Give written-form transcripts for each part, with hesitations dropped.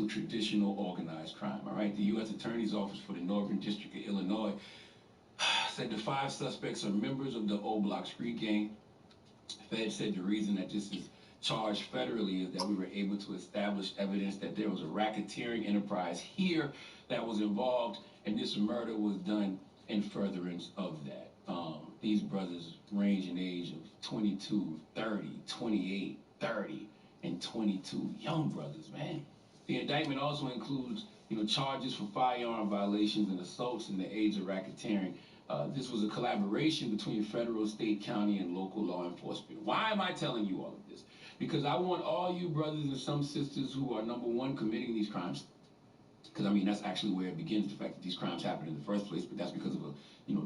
traditional organized crime. All right, the U.S. Attorney's Office for the Northern District of Illinois said the 5 suspects are members of the O Block Street Gang. Fed said the reason that this is charged federally is that we were able to establish evidence that there was a racketeering enterprise here that was involved, and this murder was done in furtherance of that. These brothers range in age of 22, 30, 28, 30, and 22. Young brothers, man. The indictment also includes, charges for firearm violations and assaults in the age of racketeering. This was a collaboration between federal, state, county, and local law enforcement. Why am I telling you all of this? Because I want all you brothers and some sisters who are, number one, committing these crimes. Because, that's actually where it begins, the fact that these crimes happen in the first place, but that's because of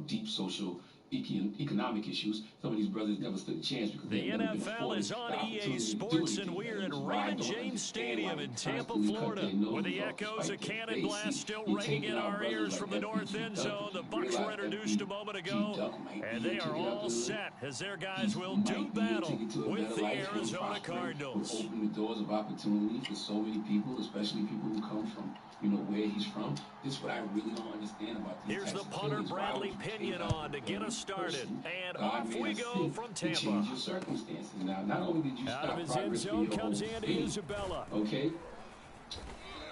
deep social economic issues. Some of these brothers never stood a chance because the NFL is on EA Sports, and we're at Raymond James Stadium in Tampa, Florida, with the echoes of Cannon Blast still ringing in our ears from the north end zone. The Bucs were introduced a moment ago, and they are all set as their guys will do battle with the Arizona Cardinals. Open the doors of opportunity for so many people, especially people who come from where he's from. This is what I really don't understand about these. Here's the punter, Bradley Pinion, on to get us started. And off we go from Tampa. Change your circumstances. Now, not only did you out stop of his end zone comes Andy Isabella. Okay.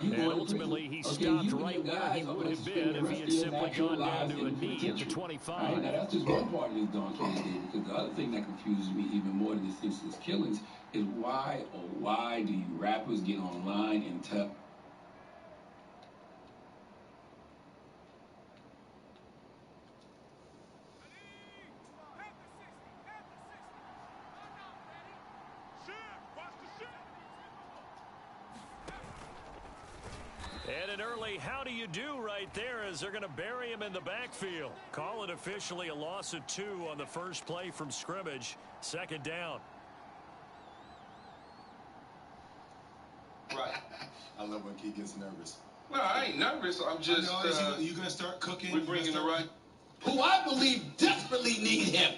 And ultimately, he stopped right where he would have been if he had simply gone down to a knee at the 25. Right, now, that's just one part of this Don Kelly did, because the other thing that confuses me even more than this senseless killings is why do you rappers get online and tell... And an early how do you do right there as they're going to bury him in the backfield. Call it officially a loss of 2 on the first play from scrimmage. Second down. Right. I love when Key gets nervous. No, I ain't nervous. I'm just... you going to start cooking? We're bringing the right... Who I believe desperately need him.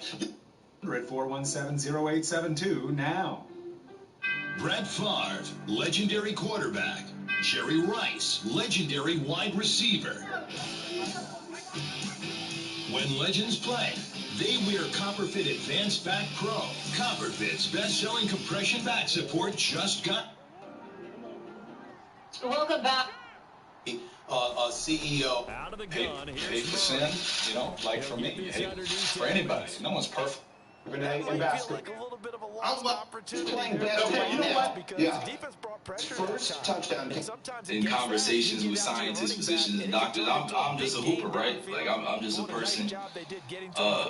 At 417-0872 now. Brett Favre, legendary quarterback. Jerry Rice, legendary wide receiver. When legends play, they wear Copperfit Advanced Back Pro. Copperfit's best-selling compression back support just got... Welcome back. CEO. Out of the gun. Hey, sin, like for me, hey, for anybody. No one's perfect. Renee and basket. Like a little bit of a lost opportunity. Playing basketball. You know what? Because the defense brought pressure. First touchdown. In conversations with scientists, physicians, and doctors, I'm just a hooper, right? Like I'm just a person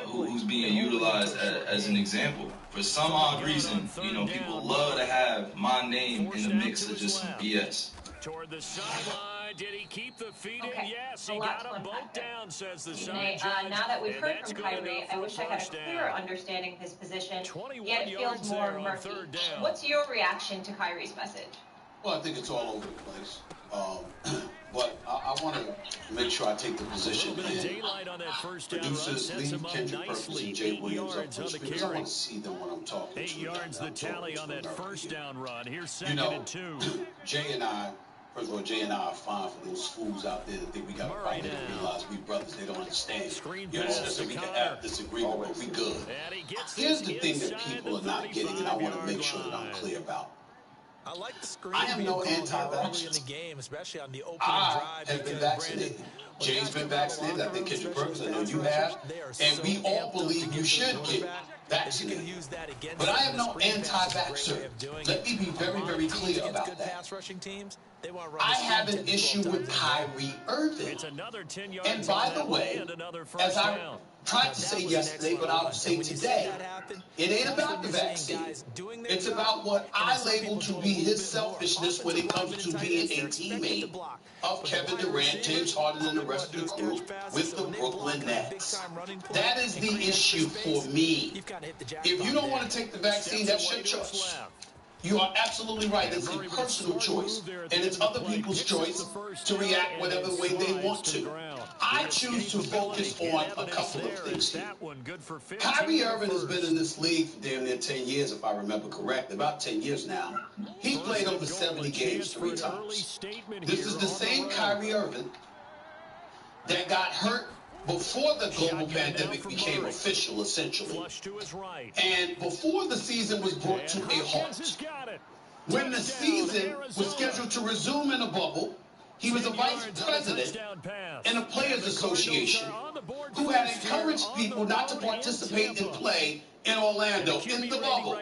who's being utilized as an example. For some odd reason, people love to have my name in the mix of just some BS. Toward the sideline. Did he keep the feet in? Yes, he got them both down, says the side judge. Now that we've heard from Kyrie, I wish I had a clearer understanding of his position, yet it feels more murky. What's your reaction to Kyrie's message? Well, I think it's all over the place. But I want to make sure I take the position and producers leave Kendrick Perkins and Jay Williams up first, because I want to see them when I'm talking 8 yards the tally on that first down run. Here's 2nd and 2. Jay and I, first of all, Jay and I are fine for those fools out there that think we got to fight and realize we brothers, they don't understand. So we can have disagreement, but we good. Here's the thing that people are not getting, and I want to make sure that I'm clear about. I like the screen. I am no anti-vaxxer. In the game, especially on the opening I drive. have been vaccinated. Jay's been vaccinated. I think Kendrick Perkins, I know you have. And we all believe you should get vaccinated. But I am no anti-vaxxer. Let me be very, very clear about that. I have an issue with Kyrie Irving. And by the way, as I tried to say yesterday, but I'll say today, it ain't about the vaccine. It's about what I label to be his selfishness when it comes to being a teammate of Kevin Durant, James Harden, and the rest of the crew with the Brooklyn Nets. That is the issue for me. If you don't want to take the vaccine, that's your choice. You are absolutely right. It's a personal choice, and it's other people's choice to react whatever way they want to. I choose to focus on a couple of things here. Kyrie Irving has been in this league for damn near 10 years, if I remember correct, about 10 years now. He's played over 70 games 3 times. This is the same Kyrie Irving that got hurt before the global pandemic became official, essentially, and before the season was brought to a halt. When the season was scheduled to resume in a bubble, he was a vice president in a players association who had encouraged people not to participate in play in Orlando in the bubble.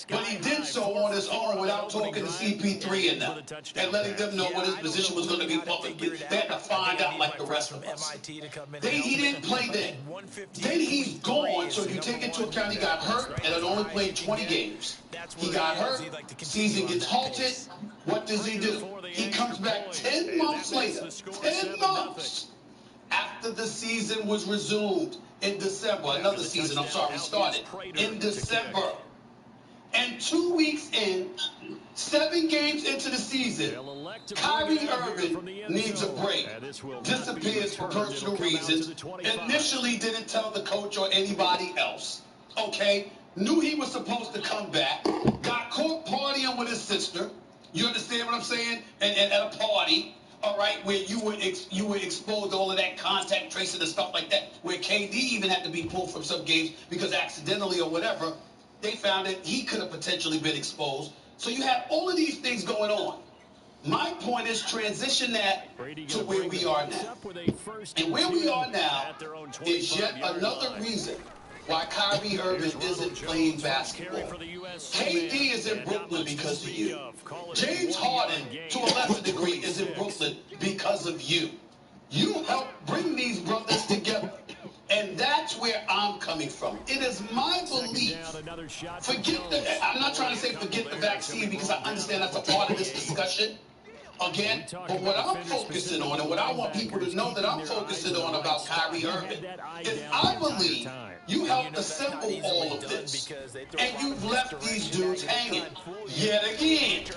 But he did so on his own without talking to CP3 and them and letting them know what his position was going to be publicly. They had to find out like the rest of us. He didn't play then. Then he's gone, so if you take into account he got hurt and had only played 20 games. He got hurt, season gets halted. What does he do? He comes back 10 months later, 10 months after the season was resumed in December. Another season, started in December. And 2 weeks in, 7 games into the season, Kyrie Irving needs a break. Disappears for personal reasons. Initially didn't tell the coach or anybody else. Okay? Knew he was supposed to come back. Got caught partying with his sister. You understand what I'm saying? And at a party, all right, where you were exposed to all of that contact tracing and stuff like that, where KD even had to be pulled from some games because accidentally or whatever, they found that he could have potentially been exposed. So you have all of these things going on. My point is transition that to where we are now. And where we are now is yet another reason why Kyrie Irving isn't playing basketball. KD is in Brooklyn because of you. James Harden, to a lesser degree, is in Brooklyn because of you. You helped bring these brothers together. And that's where I'm coming from. It is my belief. I'm not trying to say forget the vaccine because I understand that's a part of this discussion. Again, but what I'm focusing on and what I want people to know that I'm focusing on about Kyrie Irving is I believe you helped assemble all of this and you've left these dudes hanging yet again.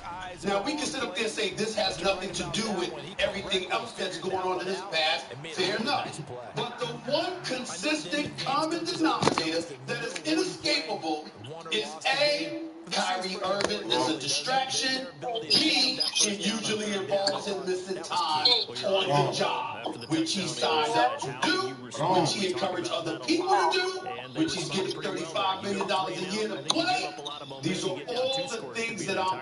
Now, we can sit up there and say this has nothing to do with everything else that's going on in this past. Fair enough. But the one consistent common denominator that is inescapable is A, Kyrie Irving is a distraction. B, it usually involves him missing time on the job, which he signed up to do, which he encouraged other people to do, which he's getting $35 million a year to play. These are all the things that I'm...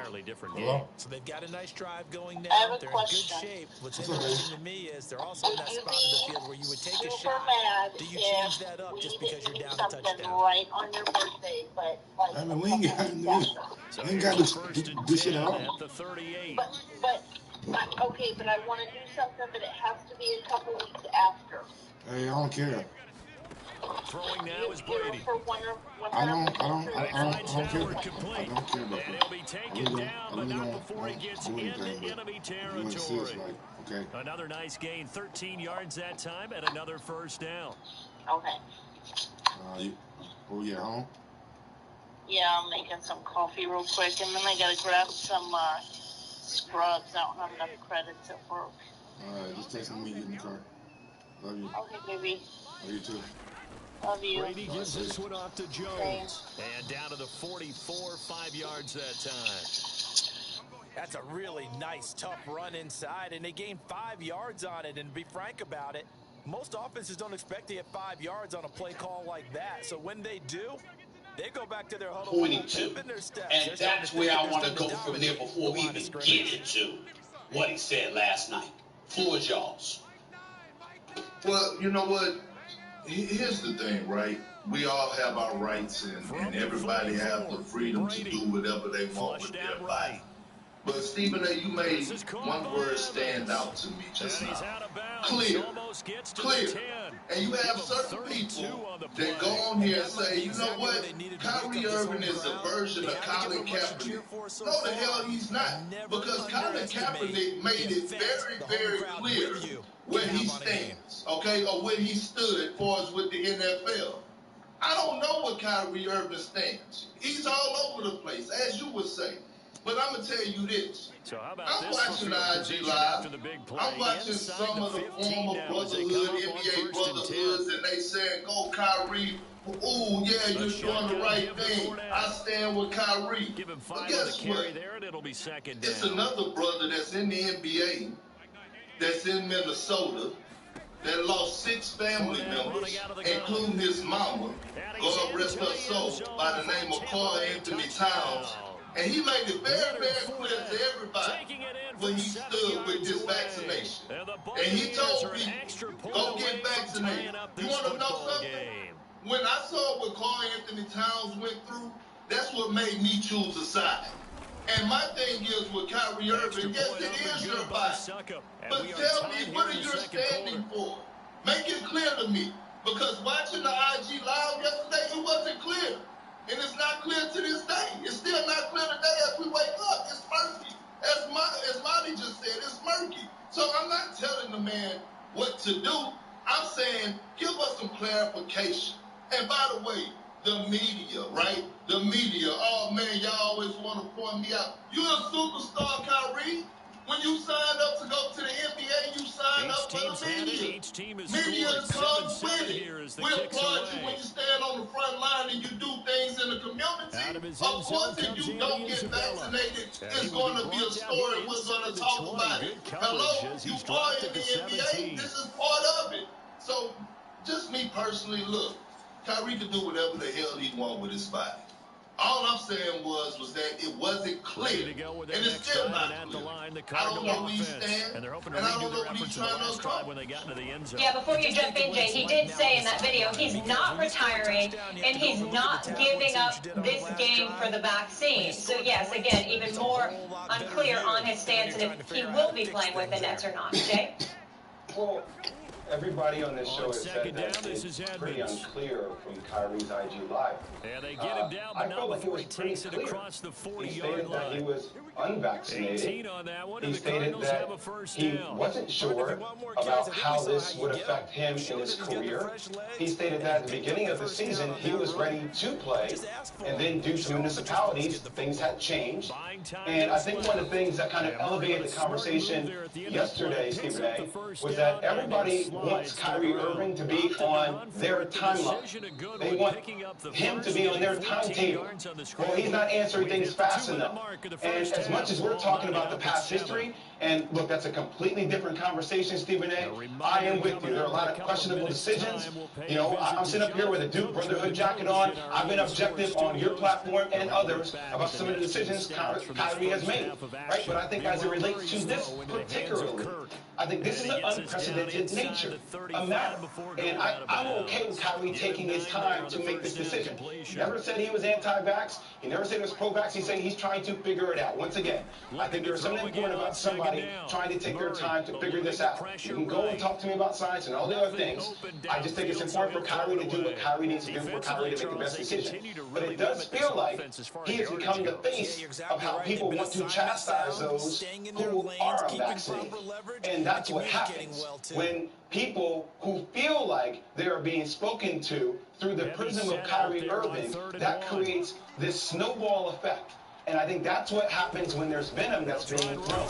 Hello? So they've got a nice drive going now. I have a They're question. in good shape. What's interesting to me is they're also in that spot of the field where you would take a super shot. mad Do you change that up just because you're down a touchdown? Right on your birthday, but like I mean, we ain't got this shit at all. But okay, but I want to do something, but it has to be a couple weeks after. Hey, I don't care. Throwing now is Brady. I don't care. I don't care about that. He'll be taken down, but not before he gets into enemy territory. Okay. Another nice gain, 13 yards that time, and another first down. Okay. Oh, yeah, home? Yeah, I'm making some coffee real quick, and then I gotta grab some scrubs. I don't have enough credits at work. All right, just text me when you get in the car. Love you. Okay, baby. Love you too. Love you. Brady gives this one off to Jones. And down to the 44, 5 yards that time. That's a really nice, tough run inside, and they gained 5 yards on it. And to be frank about it, most offenses don't expect to get 5 yards on a play call like that. So when they do, they go back to their huddle. Pointing to. And that's where I want to go from there before we even get into what he said last night. Floor is y'all's. Well, you know what? Here's the thing, right? We all have our rights, and everybody has the freedom to do whatever they want with their body. But Stephen A., you made one word stand out to me just now. Clear. Clear. And you have certain people that go on here and say, you know what? Kyrie Irving is a version of Colin Kaepernick. No, the hell he's not. Because Colin Kaepernick made it very, very clear where he stands, okay, or where he stood as far as with the NFL. I don't know where Kyrie Irving stands. He's all over the place, as you would say. But I'm going to tell you this. So how about I'm this watching the IG Live. I'm watching some of the former brotherhood, NBA brotherhoods, and they saying, go Kyrie. Ooh, yeah, you're doing the right thing. I stand with Kyrie. But guess what? It's another brother that's in the NBA, that's in Minnesota, that lost 6 family members, including his mama, God rest her soul, by the name of Carl Anthony Towns. And he made it very, very clear to everybody when he stood with this vaccination. And he told people, go get vaccinated. You want to know something? When I saw what Carl Anthony Towns went through, that's what made me choose a side. And my thing is with Kyrie Irving, yes, it is your body. But tell me, what are you standing for? Make it clear to me. Because watching the IG Live yesterday, it wasn't clear. And it's not clear to this day. It's still not clear today as we wake up. It's murky. As Monty just said, it's murky. So I'm not telling the man what to do. I'm saying, give us some clarification. And by the way, the media, right? The media, oh man, y'all always want to point me out. You're a superstar, Kyrie. When you signed up to go to the NBA, you signed up for the media. Media comes with it. We applaud you when you stand on the front line and you do things in the community. Of course, if you don't get vaccinated, it's going to be a story. We're going to talk about it. Hello, you are in the NBA. This is part of it. So, just me personally, look, Kyrie can do whatever the hell he wants with his body. All I'm saying was that it wasn't clear, and it's still not clear. I don't know where he stands, and I don't know what he's trying to accomplish. Yeah, before you jump in, Jay, he did say in that video he's not retiring, and he's not giving up this game for the vaccine. So yes, again, even more unclear on his stance and if he will be playing with the Nets or not. Jay? Well, everybody on this show has said that it's pretty unclear from Kyrie's IG Live. I felt like it was pretty clear. He stated that he was unvaccinated. He stated that he wasn't sure about how this would affect him in his career. He stated that at the beginning of the season, he was ready to play, and then due to municipalities, things had changed. And I think one of the things that kind of elevated the conversation yesterday, Stephen A., was that everybody wants Kyrie Irving to be on their timeline. They want him to be on their timetable. Well, he's not answering things fast enough. And as much as we're talking about the past history, and look, that's a completely different conversation, Stephen A., I am with you. There are a lot of questionable decisions. You know, I'm sitting up here with a Duke Brotherhood jacket on. I've been objective on your platform and others about some of the decisions Kyrie has made, right? But I think as it relates to this particularly, I think this is an unprecedented nature, a matter. And I'm okay with Kyrie taking his time to make this decision. He never said he was anti-vax. He never said he was pro-vax. He said he's trying to figure it out. Once again, I think there's something important about somebody trying to take their time to figure this out. You can go and talk to me about science and all the other things. I just think it's important for Kyrie to do what Kyrie needs to do for Kyrie to make the best decision. But it does feel like he has become the face of how people want to chastise those who are unvaccinated. And that's what happens when people who feel like they are being spoken to through the prism of Kyrie Irving, that creates this snowball effect. And I think that's what happens when there's venom that's being thrown.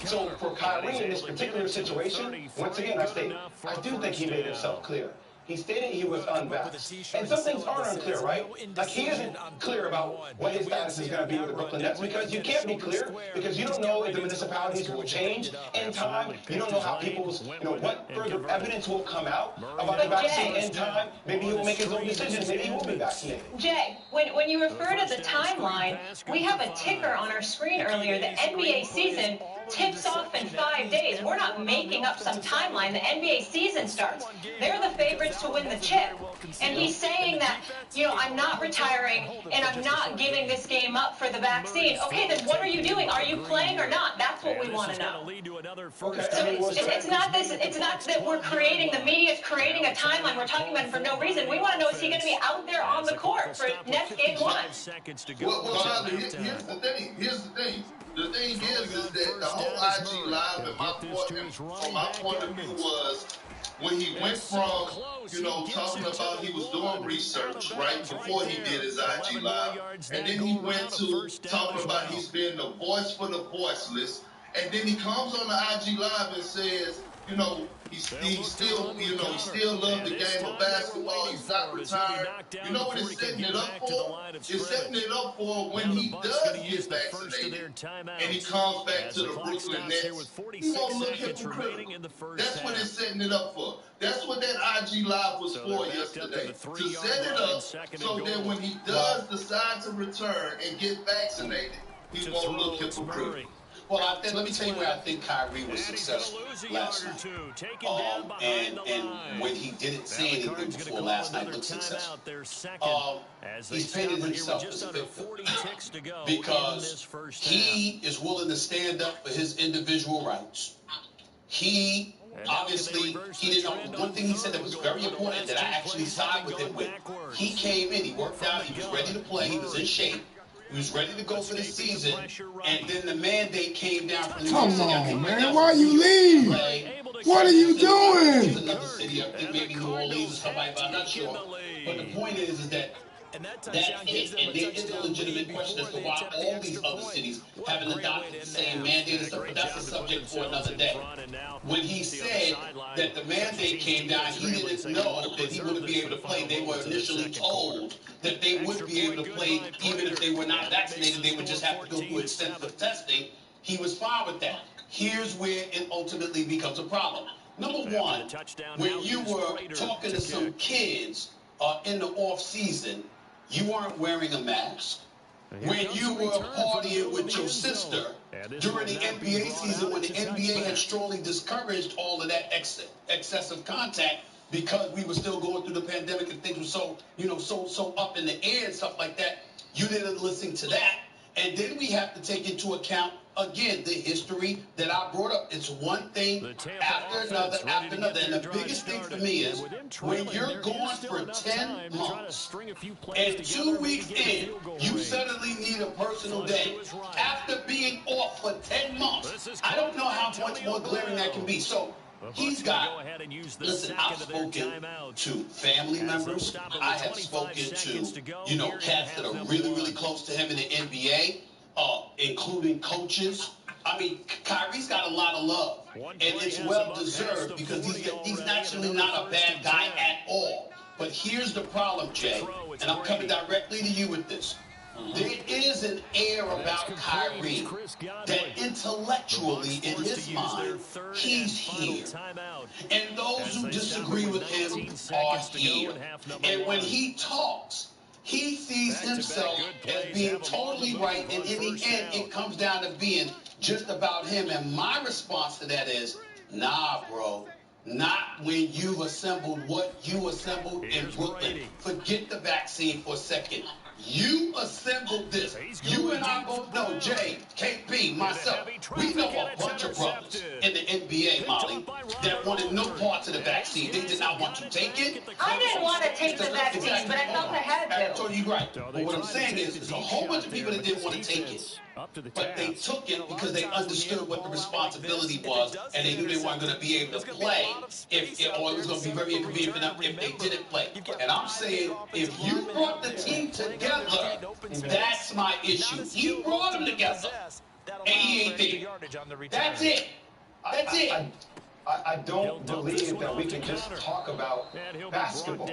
So for Kyrie in this particular situation, once again, I do think he made himself clear. He stated he was unvaxxed. And some things aren't unclear, right? Like, he isn't clear about what his status is going to be with the Brooklyn Nets, because you can't be clear, because you don't know if the municipalities will change in time. You don't know how people's, what further evidence will come out about the vaccine in time. Maybe he will make his own decision. Maybe he will be vaccinated. Jay, when you refer to the timeline, we have a ticker on our screen earlier. The NBA season tips off in 5 days. We're not making up some timeline. The NBA season starts. They're the favorites to win the chip. And he's saying that, I'm not retiring and I'm not giving this game up for the vaccine. Okay, then what are you doing? Are you playing or not? That's what we want to know. So it's not that we're creating, the media's creating a timeline. We're talking about it for no reason. We want to know, is he going to be out there on the court for next game 1? Well, here's the thing. The thing is that the whole IG Live, from my point of view, was when he went from, talking about he was doing research right before he did his IG Live, and then he went to talking about he's being the voice for the voiceless, and then he comes on the IG Live and says, he still loves the game of basketball. He's not retired. You know what it's setting it up for? It's setting it up for when he does get vaccinated and he comes back to the Brooklyn Nets. He won't look hypocritical. That's what it's setting it up for. That's what that IG Live was for yesterday. To set it up so that when he does decide to return and get vaccinated, he won't look hypocritical. Well, let me tell you where I think Kyrie was successful last night. And when he didn't say anything before last night looked successful. He's painted himself as a victim because he is willing to stand up for his individual rights. He obviously, he didn't know. One thing he said that was very important that I actually side with him with. He came in, he worked out, he was ready to play, he was in shape. He was ready to go for the season, and then the mandate came down from New York City. Come on, man. Why you leave? What are you doing? Another city, I think maybe New Orleans or somebody, but I'm not sure. But the point is that fit, and there is a legitimate question as to why all these other cities haven't adopted the same mandate and stuff, but that's a subject for another day. When he said that the mandate came down, he didn't know that he wouldn't be able to play. They were initially told that they would be able to play even if they were not vaccinated. They would just have to go through extensive testing. He was fine with that. Here's where it ultimately becomes a problem. Number one, when you were talking to some kids in the off season, you weren't wearing a mask. When you were partying with your sister during the NBA season, when the NBA had strongly discouraged all of that excessive contact because we were still going through the pandemic and things were so up in the air and stuff like that, you didn't listen to that. And then we have to take into account, again, the history that I brought up. It's one thing after another after another. And the biggest thing for me is when you're gone for 10 months and 2 weeks in, you suddenly need a personal day. After being off for 10 months, I don't know how much more glaring that can be. So he's got, listen, I've spoken to family members. I have spoken to, cats that are really, really close to him in the NBA, including coaches. I mean, Kyrie's got a lot of love, and it's well-deserved because he's actually not a bad guy at all. But here's the problem, Jay, and I'm coming directly to you with this. There is an air about Kyrie that intellectually, in his mind, he's here. And those who disagree with him are here. And when he talks, he sees himself as being totally right. And in the end, it comes down to being just about him. And my response to that is, nah, bro. Not when you've assembled what you assembled in Brooklyn. Forget the vaccine for a second. You assembled this. You and I both know, Jay, KP, myself, we know a bunch of brothers in the NBA, Molly, that wanted no parts of the vaccine. They did not want to take it. I didn't want to take the vaccine, but I felt I had to. So you're right. But what I'm saying is, there's a whole bunch of people that didn't want to take it. But they took it because they understood what the responsibility was, and they knew they weren't going to be able to play or it was going to be very inconvenient for them if they didn't play. And I'm saying, if you brought the team together, that's my issue. He brought them together, and he ain't there. That's it. That's it. I don't believe that we can just talk about basketball.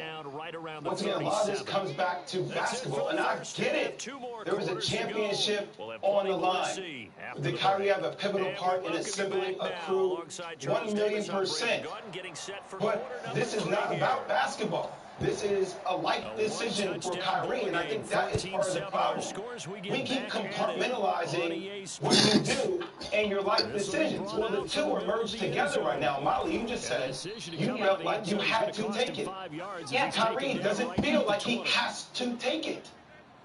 Once again, a lot of this comes back to basketball, and I get it. There was a championship on the line. Did Kyrie have a pivotal part in assembling a crew? 1,000,000%. But this is not about basketball. This is a life decision for Kyrie, and I think that is part of the problem. We keep compartmentalizing what you do and your life decisions. Well, the two are merged together right now. Molly, you just said you felt like you had to take it. Yeah, Kyrie doesn't feel like he has to take it.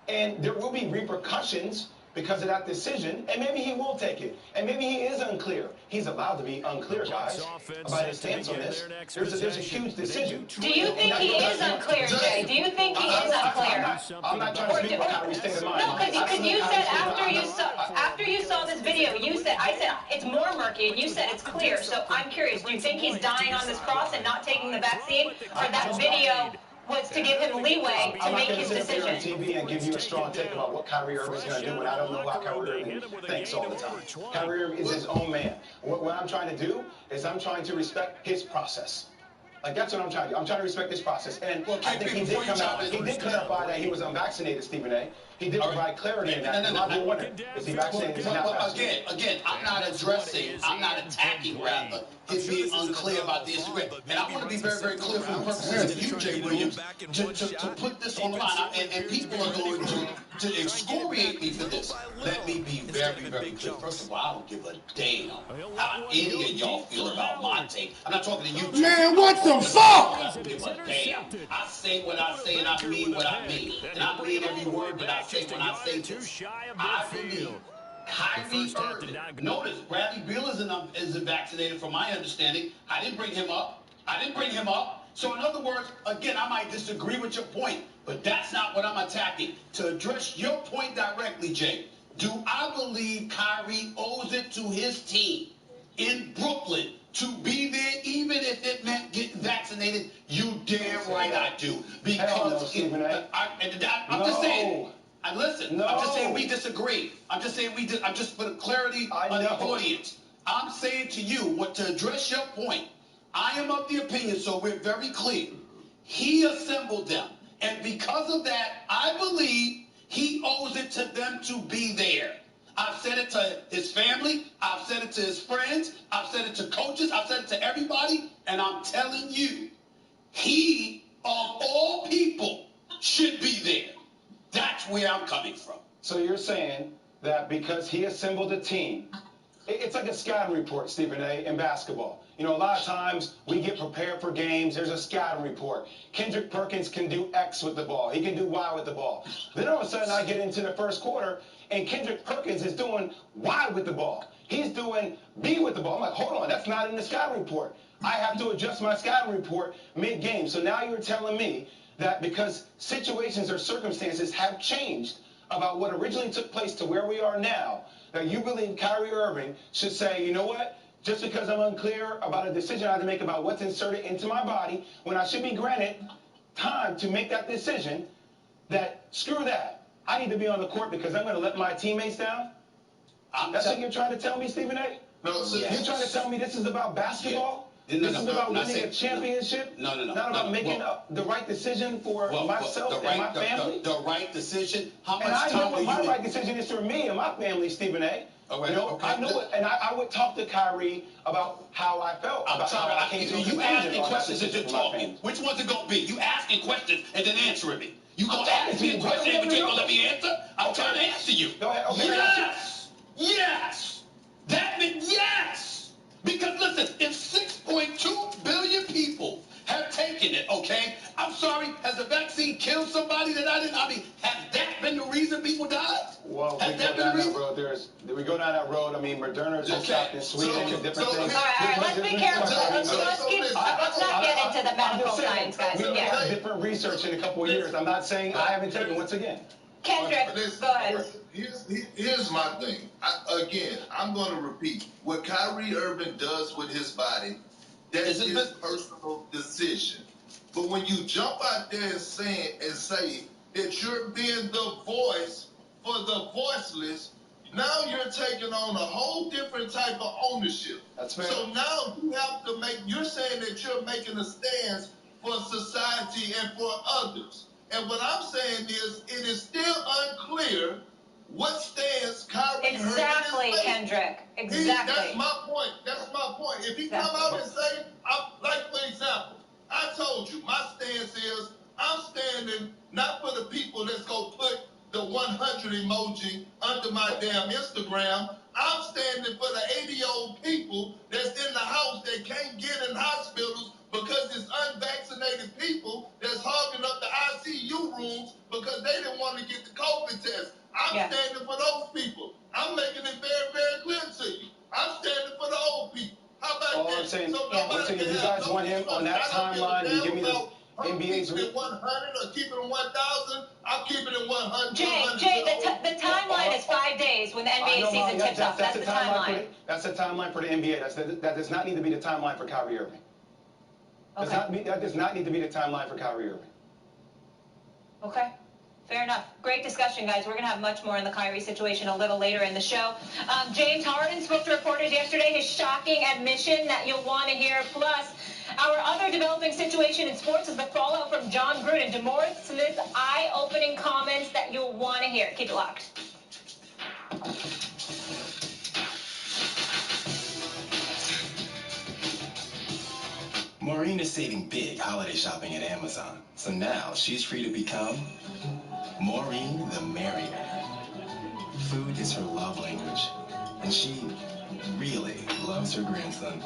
And there will be repercussions because of that decision, and maybe he will take it, and maybe he is unclear. He's allowed to be unclear, guys, about his stance on this. There's a huge decision. Do you think he is unclear, Jay? Do you think he is unclear? I'm not trying to speak about Kyrie's state of mind. No, because you said after you saw this video, I said it's more murky, and you said it's clear. So I'm curious, do you think he's dying on this cross and not taking the vaccine, or that video was to give him leeway to make his decision? I'm not going to sit up here on TV and give you a strong take about what Kyrie Irving's going to do when I don't know how Kyrie Irving thinks all the time. Kyrie Irving is his own man. What I'm trying to do is I'm trying to respect his process. Like, that's what I'm trying to do. I'm trying to respect this process. And I think he did come out, he did clarify that he was unvaccinated, Stephen A. He did provide clarity in that. A lot of people wonder, is he vaccinated? Is he not vaccinated? Again, I'm not attacking, rather, him being unclear about the issue. And I want to be very, very clear for the purposes of you, Jay Williams, to put this on the line. And people are going to excoriate me for this. Let me be very, very clear. First of all, I don't give a damn how any of y'all feel about my take. I'm not talking to you. Man, what the fuck? I don't give a damn. I say what I say and I mean what I mean. And I mean every word that I say when I say this. I believe Kyrie Irving. Notice, Bradley Beal isn't vaccinated from my understanding. I didn't bring him up. So in other words, again, I might disagree with your point, but that's not what I'm attacking. To address your point directly, Jay, do I believe Kyrie owes it to his team in Brooklyn to be there, even if it meant getting vaccinated? You damn right I do. Because I'm just saying. Listen, I'm just saying we disagree. I'm just for the clarity of the audience. I'm saying to you, to address your point, I am of the opinion, so we're very clear. He assembled them. And because of that, I believe he owes it to them to be there. I've said it to his family. I've said it to his friends. I've said it to coaches. I've said it to everybody. And I'm telling you, he, of all people, should be there. That's where I'm coming from. So you're saying that because he assembled a team, it's like a scouting report, Stephen A., in basketball. You know, a lot of times we get prepared for games. There's a scouting report. Kendrick Perkins can do X with the ball. He can do Y with the ball. Then all of a sudden I get into the first quarter, and Kendrick Perkins is doing Y with the ball. He's doing B with the ball. I'm like, hold on, that's not in the scouting report. I have to adjust my scouting report mid-game. So now you're telling me that because situations or circumstances have changed about what originally took place to where we are now, that you believe Kyrie Irving should say, you know what, just because I'm unclear about a decision I have to make about what's inserted into my body, when I should be granted time to make that decision, that screw that. I need to be on the court because I'm going to let my teammates down? That's what you're trying to tell me, Stephen A.? No, You're trying to tell me this is about basketball? This is about winning a championship? Not about making the right decision for myself and my family? The right decision? How much and I know time what my right decision is for me and my family, Stephen A. Right, you know, I know it, and I would talk to Kyrie about how I felt. You asking questions as you're talking. Which one's it going to be? You asking questions and then answering me. You going to ask me a question but you ain't going to let me answer? I'm trying to answer you. Go ahead. Okay. Yes! That meant yes! Because listen, if 6.2 billion people have taken it, okay? I'm sorry, has the vaccine killed somebody that I didn't? I mean, has that been the reason people died? Well, we go down that road. We go down that road. I mean, Moderna's been stopped in Sweden and different things. All right, let's be careful. Let's not get into the medical science, guys. We have different research in a couple of years. I'm not saying I haven't taken once again. Kendrick, go ahead. Here's my thing. I'm going to repeat. What Kyrie Irving does with his body, that's his personal decision. But when you jump out there and say that you're being the voice for the voiceless, now you're taking on a whole different type of ownership. That's fair. So now you have to you're saying that you're making a stance for society and for others. And what I'm saying is, it is still unclear what stance Kyrie Exactly, Kendrick. Exactly. That's my point. If he come out and say, like for example, I told you, my stance is, I'm standing not for the people that's going to put the 100 emoji under my damn Instagram. I'm standing for the 80-year-old people that's in the house that can't get in hospitals because it's unvaccinated people that's hogging up the ICU rooms because they didn't want to get the COVID test. I'm standing for those people. I'm saying, if you guys want him on that timeline, you give me the NBA's. Keep it 100 or keep it 1,000. I'll keep it at 100. Jay, the timeline is 5 days when the NBA season tips off. That's the timeline. That's the timeline for the NBA. That does not need to be the timeline for Kyrie Irving. Okay. That does not need to be the timeline for Kyrie Irving. Okay. Fair enough. Great discussion, guys. We're going to have much more on the Kyrie situation a little later in the show. James Harden spoke to reporters yesterday, his shocking admission that you'll want to hear. Plus, our other developing situation in sports is the fallout from John Gruden. DeMaurice Smith's eye-opening comments that you'll want to hear. Keep it locked. Maureen is saving big holiday shopping at Amazon. So now she's free to become Maureen the Merrier. Food is her love language. And she really loves her grandson.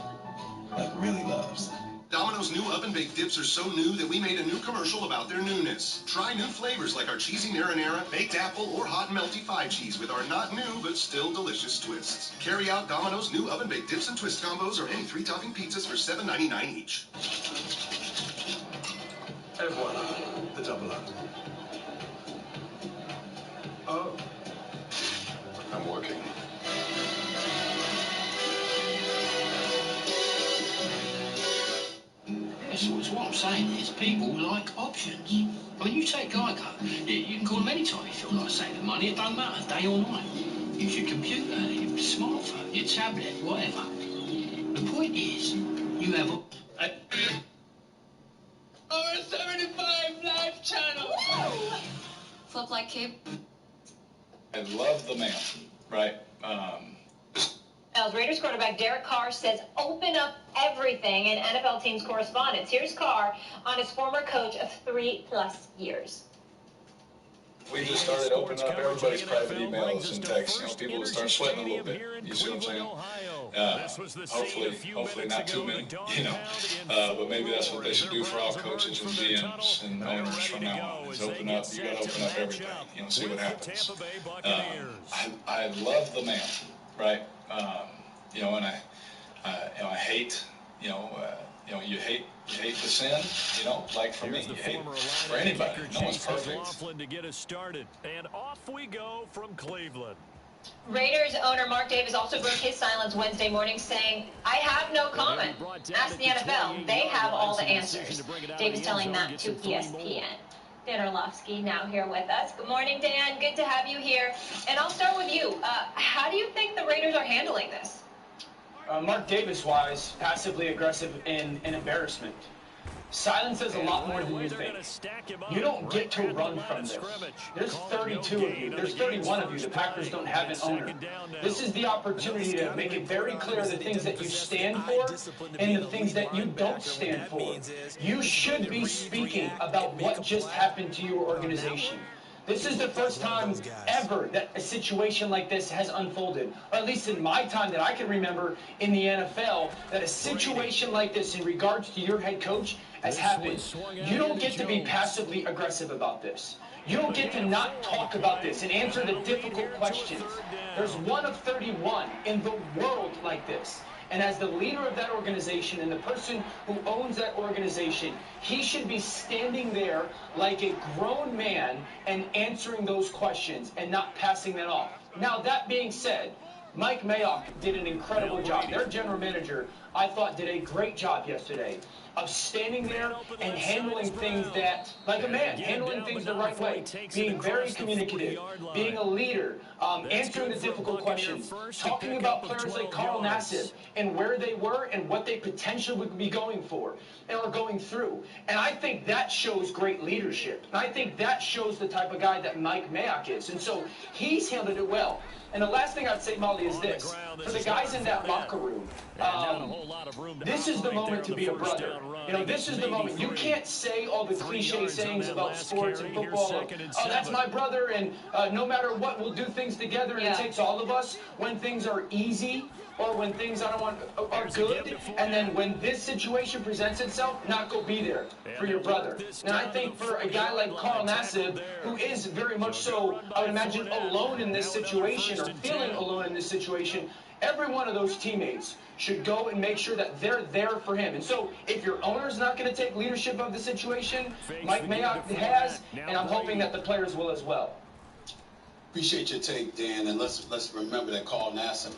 Like really loves. Domino's new oven-baked dips are so new that we made a new commercial about their newness. Try new flavors like our cheesy marinara, baked apple, or hot and melty 5-cheese with our not new but still delicious twists. Carry out Domino's new oven-baked dips and twist combos or any 3-topping pizzas for $7.99 each. Et voila, the double up. Oh, I'm working. So what I'm saying is people like options. I mean, you take Geico, you can call them anytime you feel like saving money. It don't matter, day or night. Use your computer, your smartphone, your tablet, whatever. The point is, you have a... Over 75 live channel. Flip like Cape. I love the man, right? Raiders quarterback Derek Carr says open up everything in NFL teams correspondence. Here's Carr on his former coach of 3+ years. We just started opening up everybody's private emails and texts. You know, people will start sweating a little bit. You see what I'm saying? Hopefully not too many, you know. But maybe that's what they should do for all coaches and GMs and owners from now on. Is open up. You got to open up everything. You know, see what happens. I love the man, right? You know, and I hate, you hate the sin, you know, like for me, you hate for anybody. No one's perfect. To get us started, and off we go from Cleveland. Raiders owner Mark Davis also broke his silence Wednesday morning, saying, I have no comment. Ask the NFL. They have all the answers. Davis telling that to ESPN. Dan Orlovsky now here with us. Good morning, Dan. Good to have you here. And I'll start with you. How do you think the Raiders are handling this? Mark Davis-wise, passively aggressive and an embarrassment. Silence is a lot more than you think. You don't get to run from this. There's 32 of you. There's 31 of you. The Packers don't have an owner. This is the opportunity to make it very clear the things that you stand for and the things that you don't stand for. You should be speaking about what just happened to your organization. This is the first time ever that a situation like this has unfolded, or at least in my time that I can remember in the NFL, that a situation like this in regards to your head coach has happened. You don't get to be passively aggressive about this. You don't get to not talk about this and answer the difficult questions. There's one of 31 in the world like this. And as the leader of that organization and the person who owns that organization, he should be standing there like a grown man and answering those questions and not passing that off. Now, that being said, Mike Mayock did an incredible job. Their general manager, I thought, did a great job yesterday of standing there and handling things that, like a man, handling things the right way, being very communicative, being a leader, answering the difficult questions, talking about players like Carl Nassib and where they were and what they potentially would be going for or going through. And I think that shows great leadership. And I think that shows the type of guy that Mike Mayock is. And so he's handled it well. And the last thing I'd say, Molly, is this. For the guys in that locker room, this is the moment to be a brother. You know, this is the moment. You can't say all the cliche sayings about sports and football. Oh, that's my brother, and no matter what, we'll do things together, and it takes all of us when things are easy or when things are good, and then when this situation presents itself, not go be there for your brother. And I think for a guy like Carl Nassib, who is very much so, I would imagine, alone in this situation or feeling alone in this situation, Every one of those teammates should go and make sure that they're there for him. And so if your owner's not going to take leadership of the situation, Mike Mayock has, and I'm hoping that the players will as well. Appreciate your take, Dan, and let's remember that Carl Nassib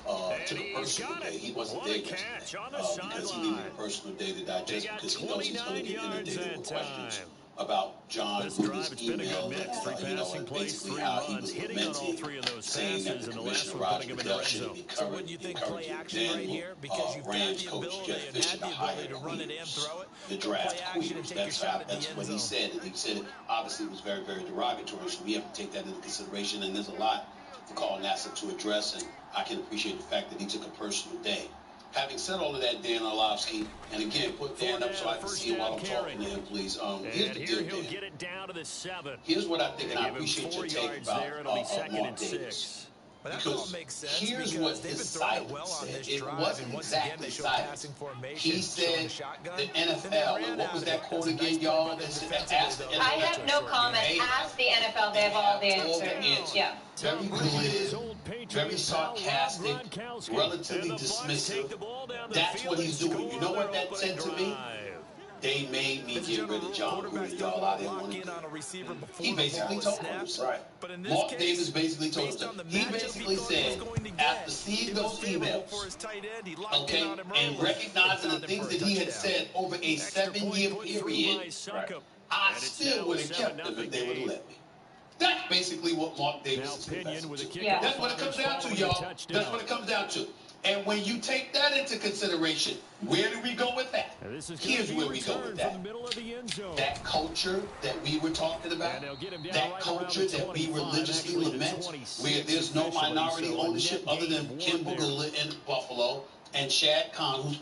took a personal day. He wasn't there yesterday because he needed a personal day to digest because he knows he's going to get inundated with questions about John Gruden's email and basically how he was lamenting, saying that the commissioner Roger Goodell shouldn't be encouraging then Rams coach Jeff Fisher to hire queens, the draft queens. That's what he said, and he said it obviously was very, very derogatory, so we have to take that into consideration, and there's a lot for Carl Nassib to address, and I can appreciate the fact that he took a personal day. Having said all of that, Dan Orlovsky, and again, put Dan up so I can see him while I'm talking to him, please. Here's the deal, Dan. Here's what I think, and I appreciate your take about Mark Davis. Because here's what his silence said. It wasn't exactly silence. He said the NFL, and what was that quote again, y'all? Ask the NFL. I have no comment. Ask the NFL. They have all the answers. Yeah. Very glib, very sarcastic, relatively dismissive. That's what he's doing. You know what that said to me? They made me get rid of John Gruden, y'all. I didn't want to. He basically told us. Right. Mark Davis basically told us. He basically said, after seeing those emails, okay, and recognizing the things that he had said over a 7-year period, I still would have kept them if they would have let me. That's basically what Mark Davis is confessing to. Yeah. That's what it comes down to, y'all. That's what it comes down to. And when you take that into consideration, where do we go with that? Here's where we go with that. That culture that we were talking about, that culture that we religiously lament, where there's no minority ownership other than Kim Bogula in Buffalo, and Shad Khan, who's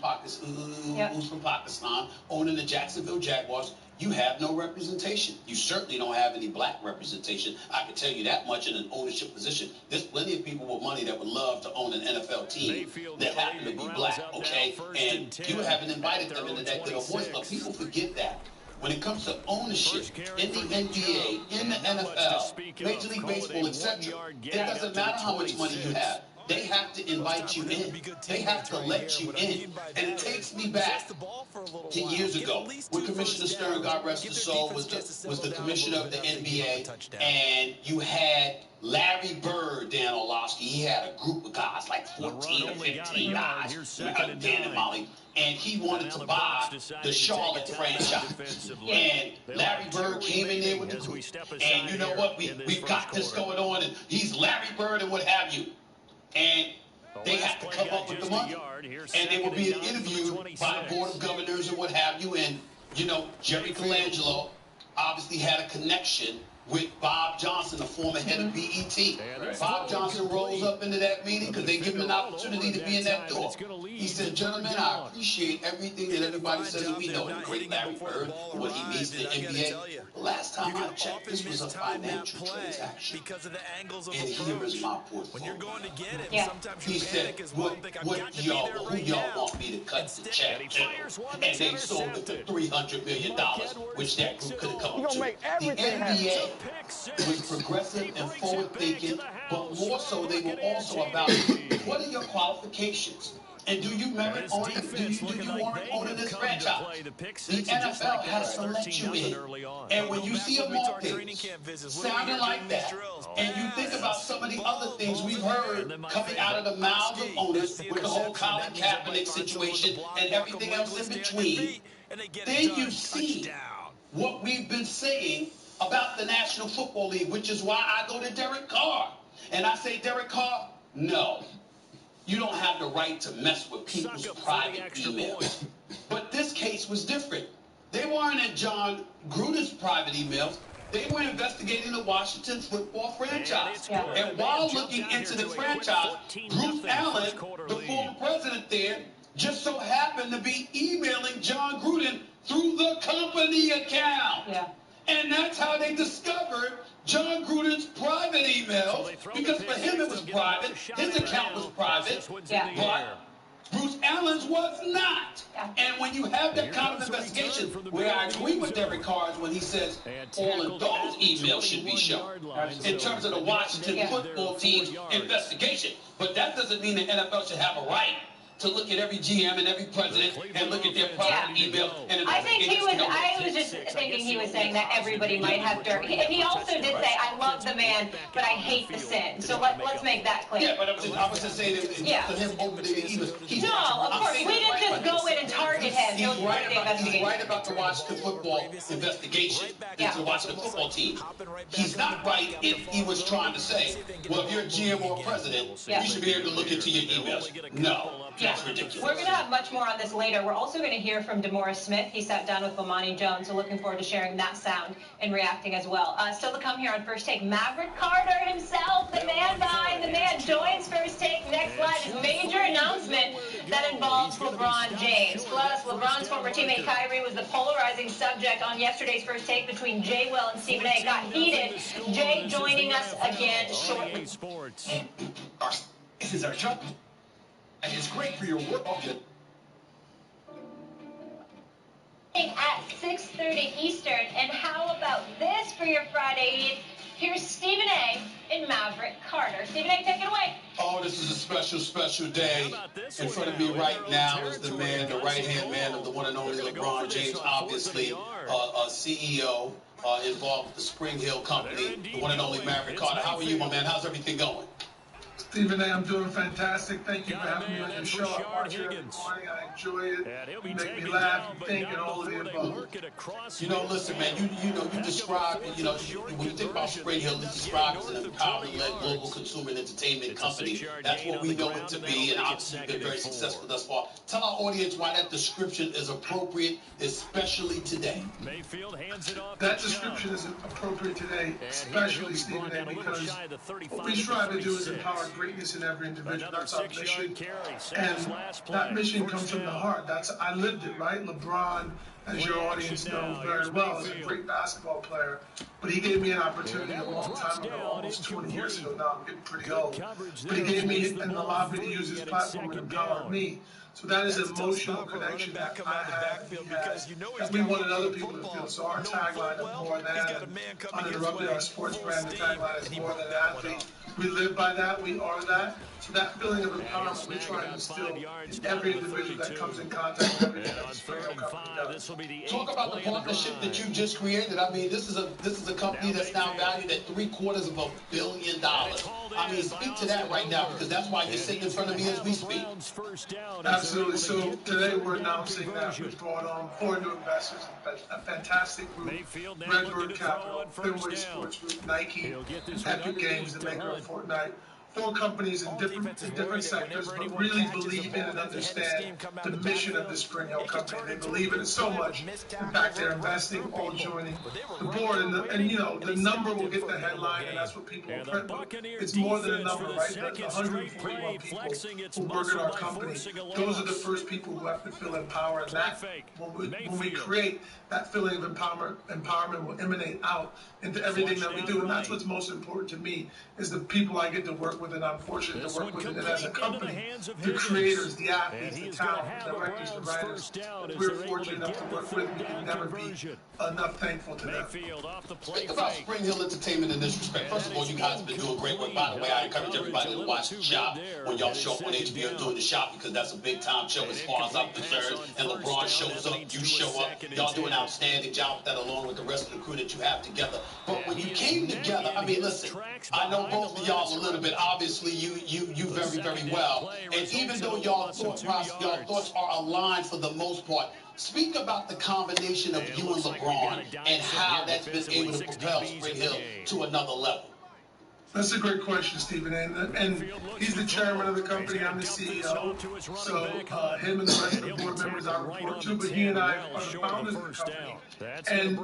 from Pakistan, owning the Jacksonville Jaguars. You have no representation. You certainly don't have any black representation. I can tell you that much in an ownership position. There's plenty of people with money that would love to own an NFL team that happen to be black, okay? And you haven't invited them into that little voice, but people forget that. When it comes to ownership in the NBA, in the NFL, Major League Baseball, etc., it doesn't matter how much money you have. They have to invite you in. They have to let you in. And it takes me back to years ago when Commissioner Stern, God rest his soul, was the commissioner of the NBA. And you had Larry Bird, Dan Orlovsky. He had a group of guys, like 14 or 15 guys, Dan and Molly. And he wanted to buy the Charlotte franchise. And Larry Bird came in there with the group. And you know what? We've got this going on. And he's Larry Bird and what have you. And they have to come up with the money. And they were being interviewed by the Board of Governors and what have you. And, you know, Jerry Colangelo obviously had a connection with Bob Johnson, the former head of BET. Bob Johnson rolls up into that meeting because they give him an opportunity to be in that door. He said, gentlemen, I appreciate everything that everybody says that we know. The great Larry Bird, what he means to the NBA. The last time I checked, this was a financial transaction. And here is my portfolio. He said, who y'all want me to cut the check to? And they sold it for $300 million, which that group could have come up to. The NBA was progressive and forward-thinking, but more so they were also about what are your qualifications? And do you merit owning? Do you warrant owning this franchise? The NFL has to let you in. And when you see a Mark Davis sounding like that, and you think about some of the other things we've heard coming out of the mouths of owners with the whole Colin Kaepernick situation and everything else in between, then you see what we've been saying about the National Football League, which is why I go to Derek Carr. And I say, Derek Carr, no. You don't have the right to mess with people's private emails. But this case was different. They weren't in John Gruden's private emails. They were investigating the Washington football franchise. And while looking into the franchise, Bruce Allen, the former president there, just so happened to be emailing John Gruden through the company account. And that's how they discovered John Gruden's private emails, because for him it was private, his account was private, but Bruce Allen's was not. And when you have that kind of investigation, where I agree with Derek Carrs when he says all of those emails should be shown in terms of the Washington football team's investigation. But that doesn't mean the NFL should have a right to look at every GM and every president and look at their private email. And I was just thinking he was saying that everybody might have dirt. And he also did say, I love the man, but I hate the sin. So let's make that clear. Yeah, but I was just saying that for him opening the emails. No, of course. We didn't just go in and target him. He's right about the Washington football investigation into the Washington football team. He's not right if he was trying to say, well, if you're a GM or a president, you should be able to look into your emails. No. That's ridiculous. We're going to have much more on this later. We're also going to hear from DeMaurice Smith. He sat down with Bomani Jones, so looking forward to sharing that sound and reacting as well. Still to come here on First Take, Maverick Carter himself, the man behind the man, joins First Take. Next live is major announcement that involves LeBron James. Plus, LeBron's former teammate Kyrie was the polarizing subject on yesterday's First Take between Jay Will and Stephen A. It got heated. Jay joining us again shortly. This is our truck. And it's great for your work. At 6:30 Eastern, and how about this for your Friday Eve? Here's Stephen A. and Maverick Carter. Stephen A., take it away. Oh, this is a special, special day. In front of me right now is the man, the right-hand man of the one and only LeBron James, obviously a CEO involved with the Spring Hill Company, the one and only Maverick Carter. How are you, my man? How's everything going? Stephen A., I'm doing fantastic. Thank you for having me on your show. I watch it every morning. I enjoy it. You make me laugh and think and all of the above. You know, listen, man, you describe, when you think about Spring Hill, it's described as an empowerment-led global consumer and entertainment company. That's what we know it to be, and obviously you've been very successful thus far. Tell our audience why that description is appropriate, especially today. That description is appropriate today, especially, Stephen A., because what we strive to do is empower greatness in every individual. That's our mission. And that mission comes from the heart. I lived it, right? LeBron, as your audience knows very well, is a great basketball player. But he gave me an opportunity a long time ago, almost 20 years ago now. I'm getting pretty old. But he gave me and allowed me to use his platform and empower me. So that is an emotional connection that I have and he has, that we wanted other people to feel. So our tagline of more than uninterrupted, our sports brand, the tagline is more than an athlete. We live by that, we are that. So that feeling of empowerment we try to instill in every individual that comes in contact with everything that the Spring Hill Company does. Talk about the partnership that you just created. I mean, this is a company that's now valued at $750 million. I mean, speak to that right now, because that's why you're sitting in front of me as we speak. Absolutely. So today we're announcing that we've brought on 4 new investors, a fantastic group, Redbird Capital, Fenway Sports Group, Nike, and Epic Games, the maker of Fortnite. 4 companies in different sectors, but really believe in and understand the mission of the Spring Hill Company. They believe in it so much. In fact, they're investing, all joining the board. And you know, the number will get the headline, and that's what people will print. But it's more than a number, right? There's 141 people who work at our company. Those are the first people who have to feel empowered. And that, when we create that feeling of empowerment will emanate out into everything that we do. And that's what's most important to me, is the people I get to work with, and I'm fortunate to work with it. And as a company, the creators, the athletes, the talent, the directors, the writers, we're fortunate enough to work with. We can never be enough thankful to them. Speak about Spring Hill Entertainment in this respect. First of all, you guys have been doing great work. By the way, I encourage everybody to watch The Shop when y'all show up on HBO doing The Shop, because that's a big-time show as far as I'm concerned. And LeBron shows up, you show up. Y'all do an outstanding job with that, along with the rest of the crew that you have together. But when you came together, I mean, listen, I know both of y'all a little bit. Obviously, you very, very well. And even though y'all thoughts are aligned for the most part, speak about the combination of you and LeBron and how that's been able to propel Spring Hill to another level. That's a great question, Stephen. And he's the chairman of the company. I'm the CEO. So him and the rest of the board members I report to, but he and I are the founders of the company. And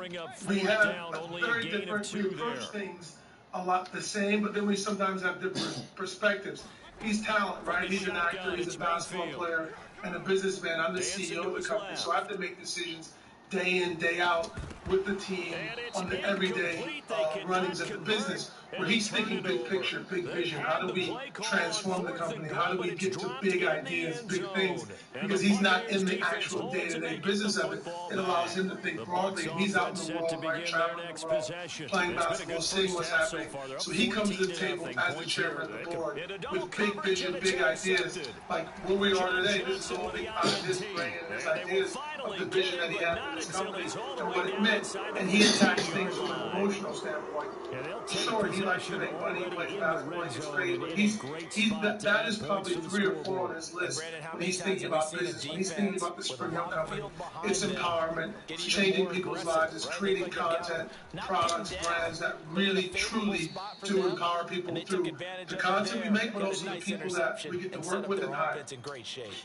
we have very different, we approach things a lot the same, but then we sometimes have different perspectives. He's talent, right? He's an actor, he's a basketball player, and a businessman. I'm the CEO of the company, so I have to make decisions day in, day out with the team on the everyday runnings of the business, where he's thinking big picture, big vision. How do we transform the company? How do we get to big ideas, big things? Because he's not in the actual day-to-day business of it. It allows him to think broadly, and he's out in the world, right, traveling the world, playing basketball, seeing what's happening. So he comes to the table as the chairman of the board with big vision, big ideas, like where we are today. This is all out of his brain and his ideas of the vision that he had for this company and what it meant. And he attacks things from an emotional standpoint. Sure, he likes to make money, he plays basketball, he's great, but that is probably 3 or 4 on his list when he's thinking about business, when he's thinking about the Spring Hill Company. It's empowerment, it's changing people's lives, it's creating content, products, brands that really, truly do empower people through the content we make, but also the people that we get to work with and hire.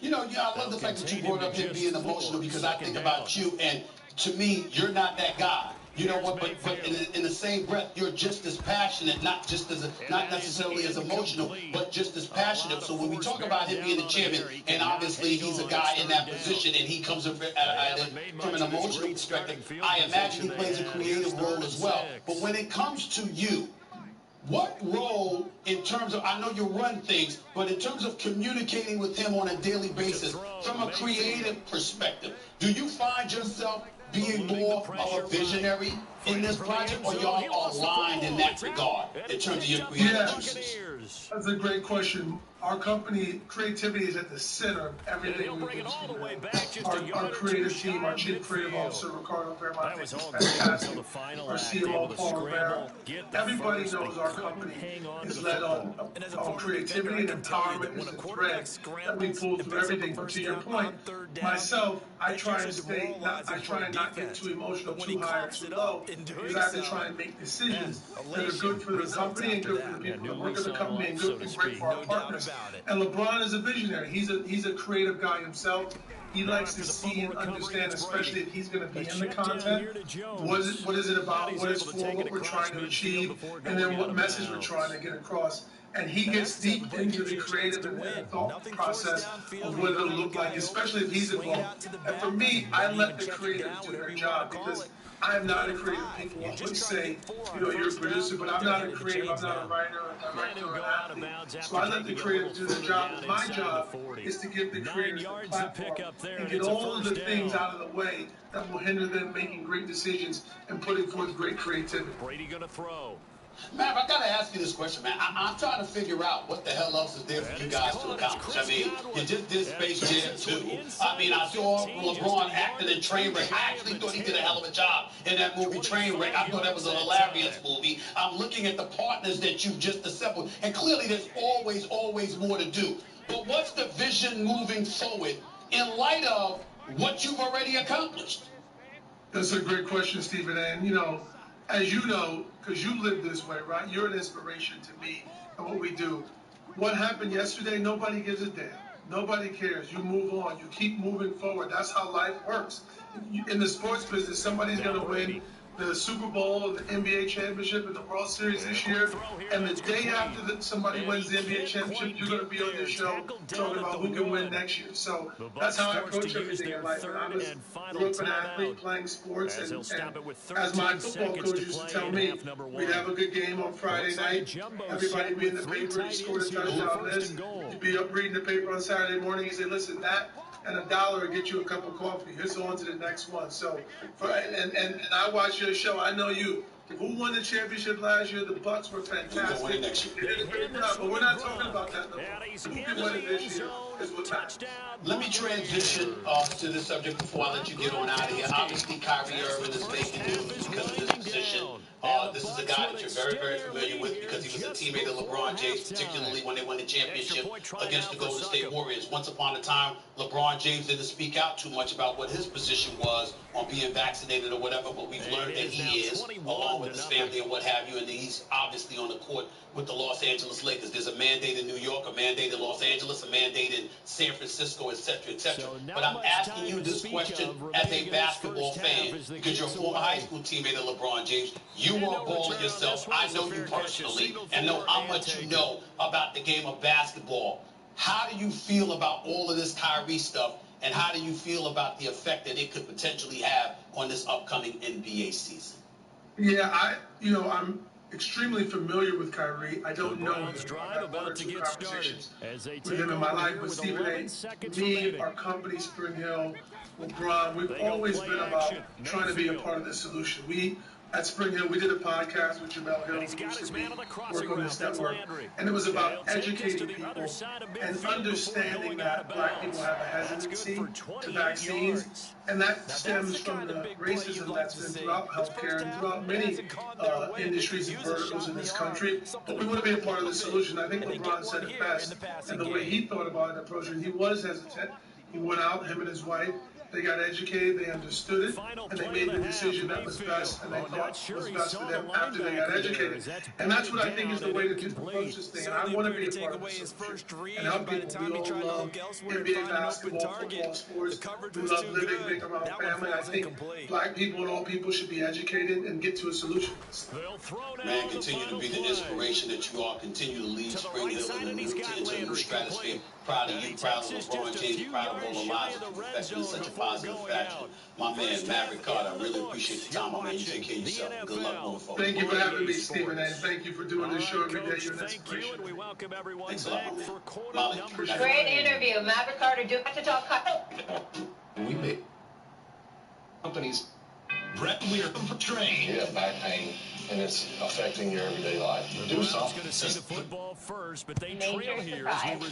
You know, yeah, I love the fact that you brought up him being emotional, because I think about you, and to me, you're not that guy. You know what? But in the same breath, you're just as passionate, not necessarily as emotional, but just as passionate. So when we talk about him being the chairman, and obviously he's a guy in that position, and he comes at it from an emotional perspective, I imagine he plays a creative role as well. But when it comes to you, what role, in terms of, I know you run things, but in terms of communicating with him on a daily basis, from a creative perspective, do you find yourself being more of a visionary in this project, or y'all aligned in that regard, in terms of your creative juices? That's a great question. Our company, creativity is at the center of everything we do. Our creative team, our chief creative officer, Ricardo Vermont, is fantastic. Our CMO, Paul Rivera. Everybody knows our company is led on creativity, and empowerment is the thread that we pull through everything. But to your point, myself, I try and not get too emotional, too high or too low, because I have to try and make decisions that are good for the company and good for the people that work at the company and good and great for our partners. And LeBron is a visionary. He's a creative guy himself. He likes to see and understand, especially if he's going to be in the content, what is it about, what it's for, what we're trying to achieve, and then what message we're trying to get across. And he gets deep into the creative and the thought process of what it'll look like, especially if he's involved. And for me, I let the creative do their job, because I'm not a creative. People always say, you know, you're a producer, but I'm not a creative. I'm not a writer, a director, or an athlete. So I let the creative do their job. And my job is to give the creators the platform and get all of the things out of the way that will hinder them making great decisions and putting forth great creativity. Brady gonna throw. Matt, I gotta ask you this question, man. I'm trying to figure out what the hell else is there for you guys to accomplish. I mean, you just did Space Jam 2. I mean, I saw LeBron acting in Trainwreck. I actually thought he did a hell of a job in that movie Trainwreck. I thought that was a hilarious movie. I'm looking at the partners that you've just assembled, and clearly there's always more to do. But what's the vision moving forward in light of what you've already accomplished? That's a great question, Stephen. And, you know, as you know, because you live this way, right? You're an inspiration to me and what we do. What happened yesterday, nobody gives a damn. Nobody cares. You move on. You keep moving forward. That's how life works. In the sports business, somebody's going to win the Super Bowl, the NBA championship, and the World Series this year. And the day after somebody wins the NBA championship, you're going to be on this show talking about who can win next year. So that's how I approach everything in life. And I grew up an athlete playing sports, and as my football coach used to tell me, we'd have a good game on Friday night. Everybody would be in the paper, he scored a touchdown this. You'd be up reading the paper on Saturday morning. He'd say, listen, that and $1 will get you a cup of coffee. Here's on to the next one. So, and I watch your show. I know you. Who won the championship last year? The Bucks were fantastic. Who win it next year? They did a great job, but we're not talking about that no more. Who can win it this year is what matters. Let me transition to this subject before I let you get on out of here. Obviously, Kyrie Irving is making news because of this position. This is a guy that you're very familiar with because he was a teammate of LeBron James, particularly when they won the championship against the Golden State Warriors. Once upon a time, LeBron James didn't speak out too much about what his position was on being vaccinated or whatever, but we've learned that he is, along with his family and what have you, and he's obviously on the court with the Los Angeles Lakers. There's a mandate in New York, a mandate in Los Angeles, a mandate in San Francisco, etc., etc. But I'm asking you this question as a basketball fan, because you're a former high school teammate of LeBron James. You were a baller yourself. I know you personally and know how much you know about the game of basketball. How do you feel about all of this Kyrie stuff And how do you feel about the effect that it could potentially have on this upcoming NBA season? Yeah, I'm extremely familiar with Kyrie. I don't know him. I've had one or two conversations with him in my life. But Stephen A., me, our company, Spring Hill, LeBron, we've always been about trying to be a part of the solution. We, at Spring Hill, we did a podcast with Jamel Hill, who used to work on this network, and it was about educating people and understanding that black people have a hesitancy to vaccines, and that stems from the racism that's been throughout healthcare and throughout many industries and verticals in this country. But we want to be a part of the solution. I think LeBron said it best, and the way he thought about it, approaching, he was hesitant. He went out, him and his wife, they got educated, they understood it, and they made the decision that was best, and they thought was best for them after they got educated. And that's what I think is the way to approach this thing. And I want to be a part of the solution and help people. We all love NBA basketball, football, sports. We love living big around family. I think black people and all people should be educated and get to a solution. Man, continue to be the inspiration that you are. Continue to lead Spring Hill into a new stratosphere. Proud of you, proud of LeBron James, proud of all the lives that you affected in such a positive fashion. My man, Maverick Carter, I really appreciate your time, my man. You take care of yourself. Good luck moving forward. Thank you for having me, Stephen A. Thank you for doing this show every day. You're an inspiration. Thanks a lot, my man. Great interview. Maverick Carter, do have to talk. We made companies. Brett, we are portraying. You have back pain, and it's affecting your everyday life. Do something. Major surprise.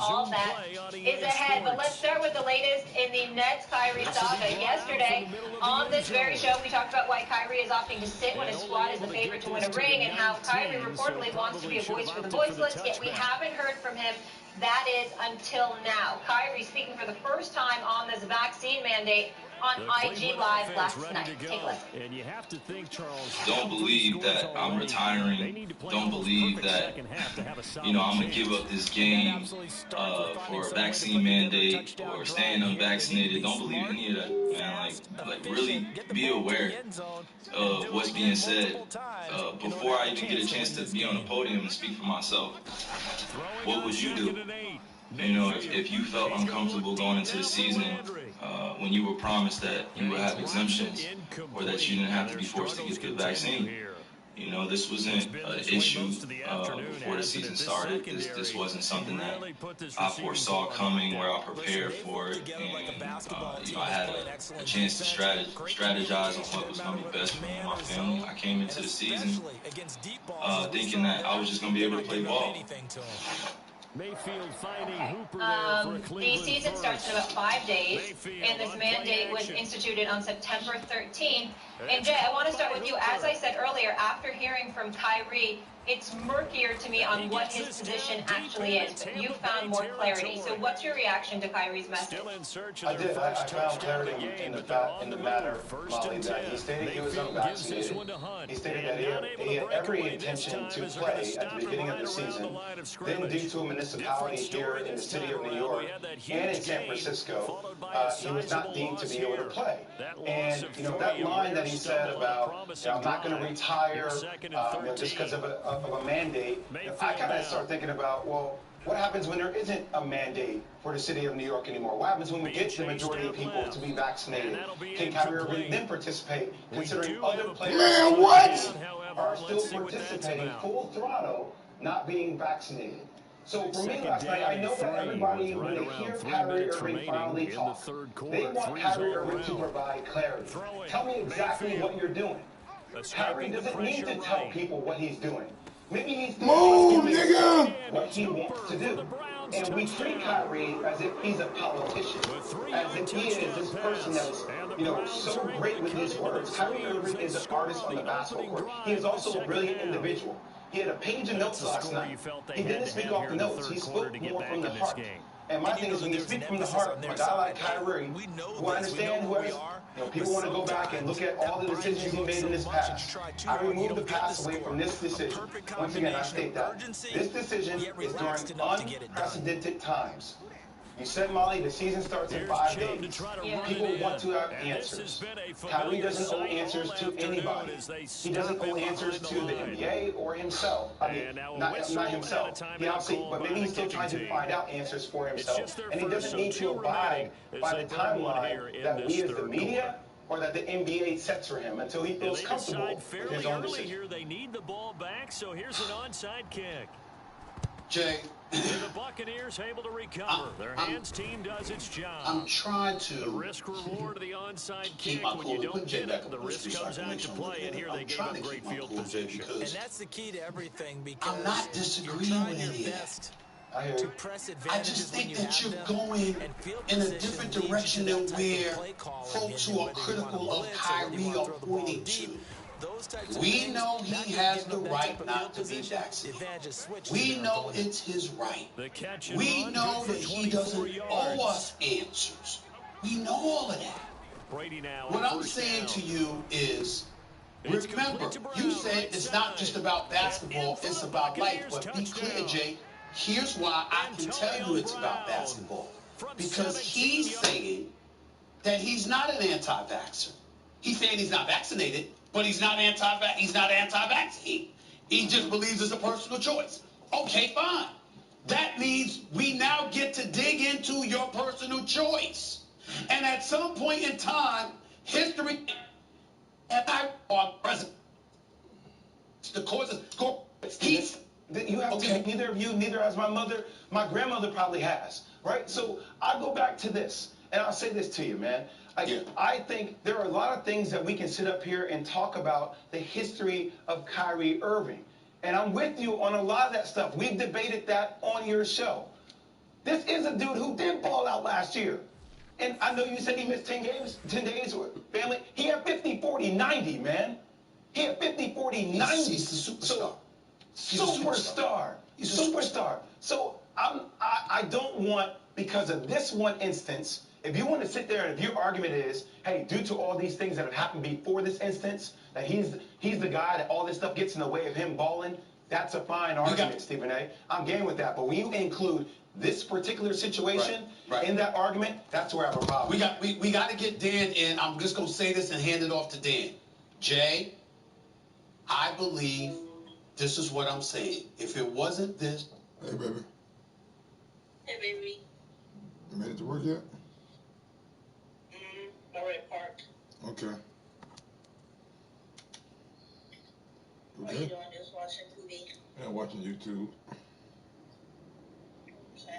All that is ahead. But let's start with the latest in the Nets Kyrie saga. Yesterday, on this very show, we talked about why Kyrie is opting to sit when his squad is the favorite to win a ring, and how Kyrie reportedly wants to be a voice for the voiceless, yet we haven't heard from him. That is until now. Kyrie speaking for the first time on this vaccine mandate on IG Live last night. Take a listen. And you have to think, Charles, don't believe that I'm retiring. Don't believe that, I'm going to give up this game for a vaccine mandate or staying unvaccinated. Don't believe any of that, man. Like really be aware of what's being said. Before I even get a chance to be on the podium and speak for myself, what would you do? If you felt uncomfortable going into the season, when you were promised that you would have exemptions or that you didn't have to be forced to get the vaccine. This wasn't an issue before the season started. This wasn't something that I foresaw coming, where I prepared for it, and I had a chance to strategize on what was going to be best for me and my family. I came into the season thinking that I was just going to be able to play ball. The season starts in about 5 days, and this mandate was instituted on September 13th. And Jay, I want to start with you. As I said earlier, after hearing from Kyrie, it's murkier to me on what his position actually is. But you found more clarity. So what's your reaction to Kyrie's message? I did. I found clarity in the matter, Molly, that he stated he was unvaccinated. He stated that he had every intention to play at the beginning of the season. Then, due to a municipality here in the city of New York and in San Francisco, he was not deemed to be able to play. And, that line that he said about, I'm not going to retire just because of a mandate, I kind of start thinking about, well, what happens when there isn't a mandate for the city of New York anymore? What happens when we get the majority of people to be vaccinated? Can Kyrie Irving then participate, considering other players are still participating full throttle, not being vaccinated? So for me last night, I know that everybody, when they hear Kyrie Irving finally talk, they want Kyrie Irving to provide clarity. Tell me exactly what you're doing. Kyrie doesn't need to tell people what he's doing. Maybe he's doing what he wants to do. And we treat Kyrie as if he's a politician, as if he is this person that is, so great with his words. Kyrie Irving is an artist on the basketball court. He is also a brilliant individual. He had a page of notes last night. He didn't speak off the notes. He spoke more from the heart. And my thing is, when you speak from the heart, a guy like Kyrie, who I understand who has, people want to go back and look at all the decisions he made in his past. I remove the past away from this decision. Once again, I state that this decision is during unprecedented times. You said, Molly, the season starts in 5 days. People want to have answers. Kyrie doesn't owe answers to anybody. He doesn't owe answers to the NBA or himself. I mean, not himself. He obviously, but maybe he's still trying to find out answers for himself. And he doesn't need to abide by the timeline that we as the media or that the NBA sets for him until he feels comfortable with his own decision. Here, they need the ball back, so here's an onside kick. Jay, the Buccaneers able to recover. Their hands team does its job. I'm trying to the risk reward of the onside kick. When you don't get it, the risk comes out to play, and here they gave up great field position. And that's the key to everything, because I'm not disagreeing with any of that. I just think that you're going in a different direction than where folks who are critical of Kyrie are pointing to. We know he has the right not to be vaccinated. We know it's his right. We know that he doesn't owe us answers. We know all of that. What I'm saying to you is, remember, you said it's not just about basketball, it's about life. But be clear, Jay, here's why I can tell you it's about basketball. Because he's saying that he's not an anti-vaxxer. He's saying he's not vaccinated, but he's not anti-vaccine. He just believes it's a personal choice. Okay, fine. That means we now get to dig into your personal choice. And at some point in time, history and I are present. The causes. You have to, neither of you, neither has my mother, my grandmother probably has, right? So I go back to this, and I'll say this to you, man. I think there are a lot of things that we can sit up here and talk about the history of Kyrie Irving. And I'm with you on a lot of that stuff. We've debated that on your show. This is a dude who did ball out last year. And I know you said he missed 10 days with family. He had 50, 40, 90, man. He had 50, 40, 90. He's a superstar. He's a superstar. So I don't want, because of this one instance, if you want to sit there and if your argument is, hey, due to all these things that have happened before this instance, that he's the guy that all this stuff gets in the way of him balling, that's a fine argument, Stephen A. I'm game with that. But when you include this particular situation in that argument, that's where I have a problem. We got to get Dan in. I'm just going to say this and hand it off to Dan. Jay, I believe this is what I'm saying. If it wasn't this... Hey, baby. Hey, baby. You made it to work yet? Already parked. Okay. What are you doing? Just watching TV? Yeah, watching YouTube.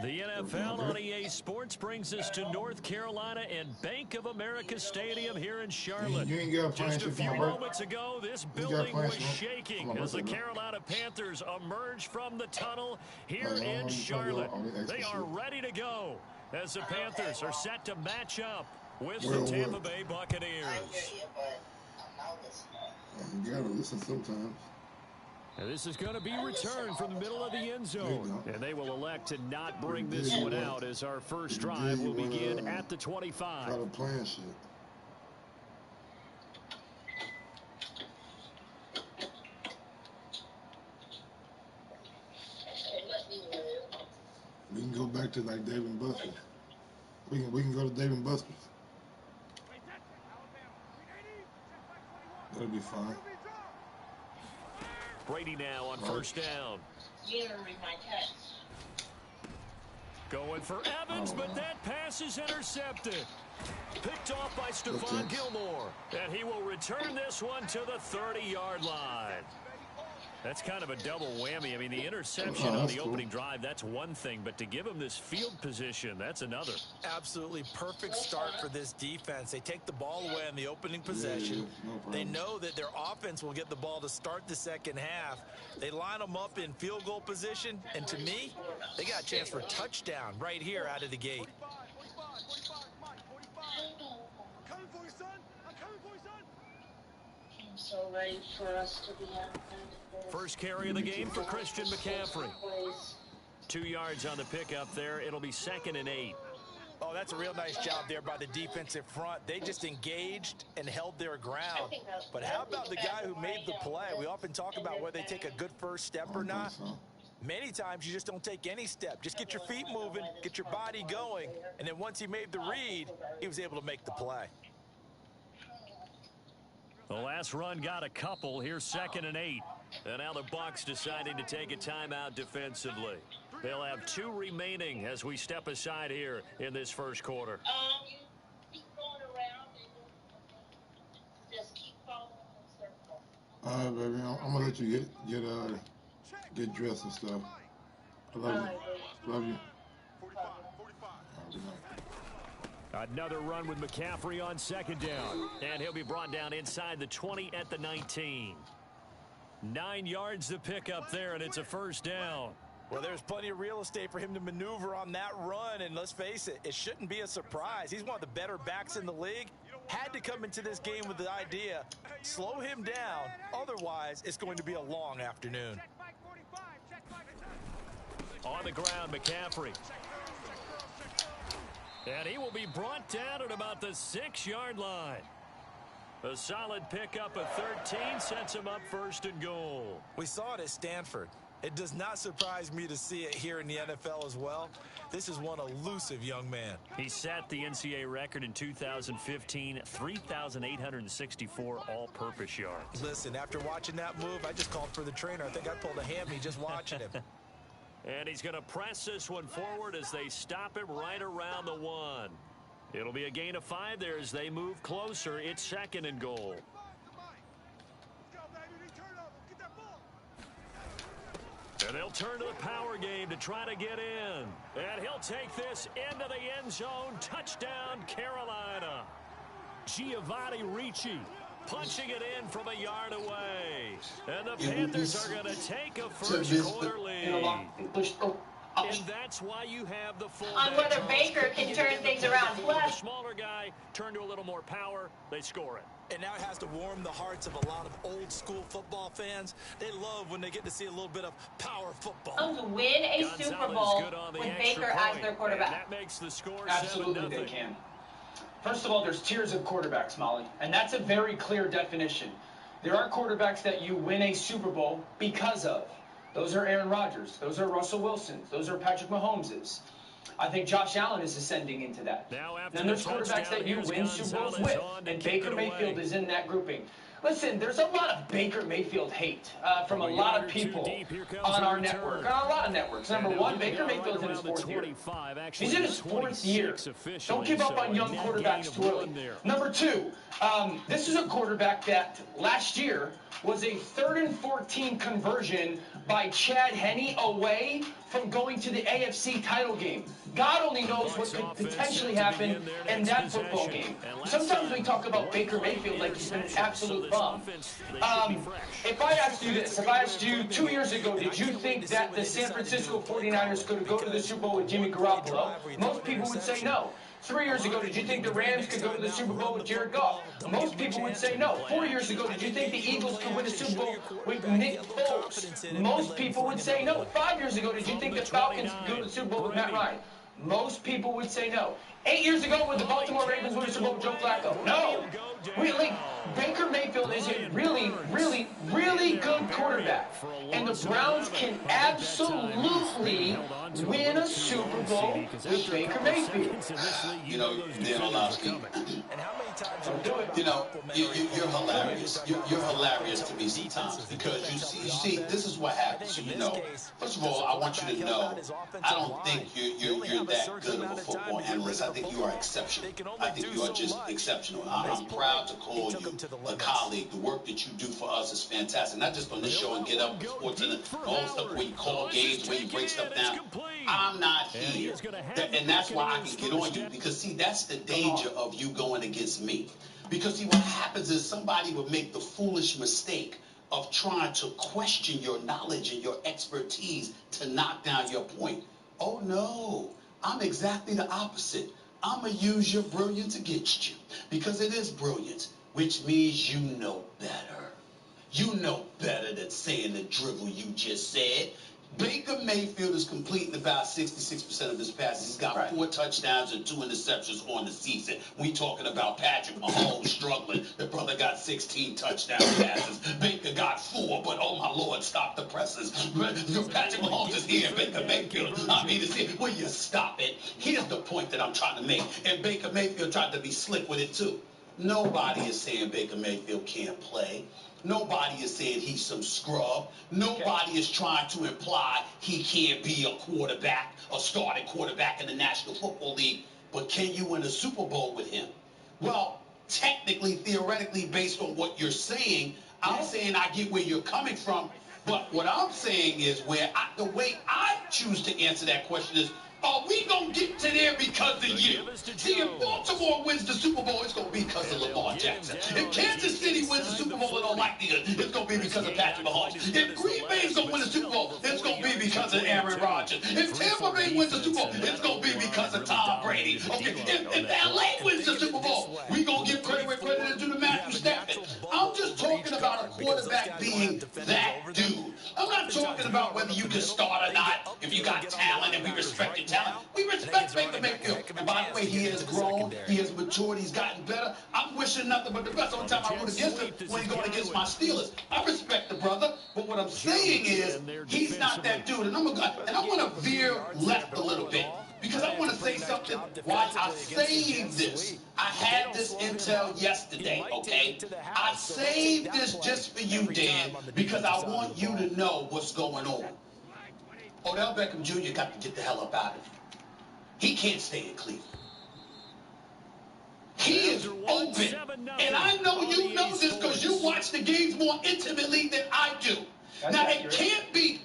The NFL on EA Sports brings us to North Carolina and Bank of America Stadium here in Charlotte. You ain't got Just a few moments ago, this building was shaking as the Carolina Panthers emerged from the tunnel here in Charlotte. They are ready to go as the Panthers are set to match up with the Tampa Bay Buccaneers. You gotta listen sometimes. And this is going to be returned from the middle of the end zone. And they will elect to not bring this one out as our first drive will begin at the 25. Try to plan shit. We can go back to like Dave and Buster's. We can go to Dave and Buster's. That'll be fine. Brady now on first down. You didn't read my text. Going for Evans, but that pass is intercepted. Picked off by Stephon Gilmore. And he will return this one to the 30-yard line. That's kind of a double whammy. I mean, the interception on the opening drive, that's one thing. But to give him this field position, that's another. Absolutely perfect start for this defense. They take the ball away on the opening possession. They know that their offense will get the ball to start the second half. They line them up in field goal position. And to me, they got a chance for a touchdown right here out of the gate. I'm so ready for us to be out. First carry of the game for Christian McCaffrey. 2 yards on the pickup there. It'll be 2nd and 8. Oh, that's a real nice job there by the defensive front. They just engaged and held their ground. But how about the guy who made the play? We often talk about whether they take a good first step or not. Many times you just don't take any step. Just get your feet moving, get your body going, and then once he made the read, he was able to make the play. The last run got a couple. Here's 2nd and 8. And now the Bucs deciding to take a timeout defensively. They'll have 2 remaining as we step aside here in this first quarter. You keep going around and just keep following the circle. All right, baby. I'm gonna let you get dressed and stuff. I love you. Love you. Another run with McCaffrey on 2nd down. And he'll be brought down inside the 20 at the 19. 9 yards to pick up there, and it's a 1st down. Well, there's plenty of real estate for him to maneuver on that run, and let's face it, it shouldn't be a surprise. He's one of the better backs in the league. Had to come into this game with the idea, slow him down, otherwise it's going to be a long afternoon. On the ground, McCaffrey. And he will be brought down at about the 6-yard line. A solid pickup of 13 sets him up 1st and goal. We saw it at Stanford. It does not surprise me to see it here in the NFL as well. This is one elusive young man. He set the NCAA record in 2015, 3,864 all-purpose yards. Listen, after watching that move, I just called for the trainer. I think I pulled a hammy just watching him. And he's going to press this one forward as they stop him right around the 1. It'll be a gain of 5 there as they move closer. It's 2nd and goal. And they'll turn to the power game to try to get in. And he'll take this into the end zone. Touchdown, Carolina. Giovanni Ricci punching it in from a yard away. And the Panthers are going to take a first-quarter lead. And that's why you have the full. On whether Baker can turn things around. The smaller guy turn to a little more power. They score it. And now it has to warm the hearts of a lot of old-school football fans. They love when they get to see a little bit of power football. Win a Super Bowl with Baker as their quarterback. That makes the score Absolutely 7-0. they can. First of all, there's tiers of quarterbacks, Molly, and that's a very clear definition. There are quarterbacks that you win a Super Bowl because of. Those are Aaron Rodgers. Those are Russell Wilsons. Those are Patrick Mahomeses. I think Josh Allen is ascending into that. Then there's quarterbacks that you win Super Bowls with, and Baker Mayfield is in that grouping. Listen, there's a lot of Baker Mayfield hate from a lot of people on our network, on a lot of networks. Number one, Baker Mayfield's in his 4th year. He's in his 4th year. Don't give up on young quarterbacks too early. Number 2, this is a quarterback that last year was a 3rd and 14 conversion by Chad Henne away from going to the AFC title game. God only knows what could potentially happen in that football game. Sometimes we talk about Baker Mayfield like he's been an absolute bum. If I asked you this, if I asked you 2 years ago, did you think that the San Francisco 49ers could go to the Super Bowl with Jimmy Garoppolo? Most people would say no. 3 years ago, did you think the Rams could go to the Super Bowl with Jared Goff? Most people would say no. 4 years ago, did you think the Eagles could win a Super Bowl with Nick Foles? Most people would say no. 5 years ago, did you think the Falcons could go to the Super Bowl with Matt Ryan? Most people would say no. 8 years ago, would the Baltimore Ravens win a Super Bowl with Joe Flacco? No. Really, Baker Mayfield is a really, really, really good quarterback. And the Browns can absolutely win a Super Bowl with Baker Mayfield. You know, Dan Orlovsky, you know, you're hilarious. You're hilarious to me sometimes because you see, this is what happens. You know, first of all, I want you to know, I don't think you're that good of a football analyst. I think you are exceptional. I think you are just exceptional. I'm proud to call you a colleague. The work that you do for us is fantastic. Not just on this show and Get Up Sports and all stuff where you call games, where you break stuff down. I'm not here. And that's why I can get on you because, see, that's the danger of you going against me. Because, see, what happens is somebody would make the foolish mistake of trying to question your knowledge and your expertise to knock down your point. Oh, no. I'm exactly the opposite. I'm going to use your brilliance against you because it is brilliance, which means you know better. You know better than saying the drivel you just said. Baker Mayfield is completing about 66% of his passes. He's got 4 touchdowns and 2 interceptions on the season. We talking about Patrick Mahomes struggling. The brother brother got 16 touchdown passes. Baker got 4, but oh my Lord, stop the presses. Patrick Mahomes is here. Baker Mayfield, is here. Will you stop it? Here's the point that I'm trying to make. And Baker Mayfield tried to be slick with it too. Nobody is saying Baker Mayfield can't play. Nobody is saying he's some scrub. Nobody is trying to imply he can't be a quarterback, a starting quarterback in the National Football League. But can you win a Super Bowl with him? Well, technically, theoretically, based on what you're saying, I'm saying I get where you're coming from. But what I'm saying is the way I choose to answer that question is, are we going to get to there because of you? See, if Baltimore wins the Super Bowl, it's going to be because of Lamar Jackson. If Kansas City wins the Super Bowl in all likelihood, it's going to be because of Patrick Mahomes. If Green Bay's going to win the Super Bowl, it's going to be because of Aaron Rodgers. If Tampa Bay wins the Super Bowl, it's going to be because of Tom Brady. Okay, if LA wins the Super Bowl, we're going to give credit where credit is due to Matthew Stafford. I'm just talking about a quarterback being that dude. I'm not talking about whether you can start or not, if you got talent and we respect your talent. We respect Baker Mayfield. And by the way, he has grown, he has matured, he's gotten better. I'm wishing nothing but the best. The only time I root against him when he's going against my Steelers. I respect the brother, but what I'm saying is he's not that dude. And I'm going to veer left a little bit because I want to say something why I saved this. I had this intel yesterday, okay? I saved this just for you, Dan, because I want you to know what's going on. Odell Beckham Jr. got to get the hell up out of here. He can't stay in Cleveland. He is open. And I know you know this because you watch the games more intimately than I do. Now, it can't be,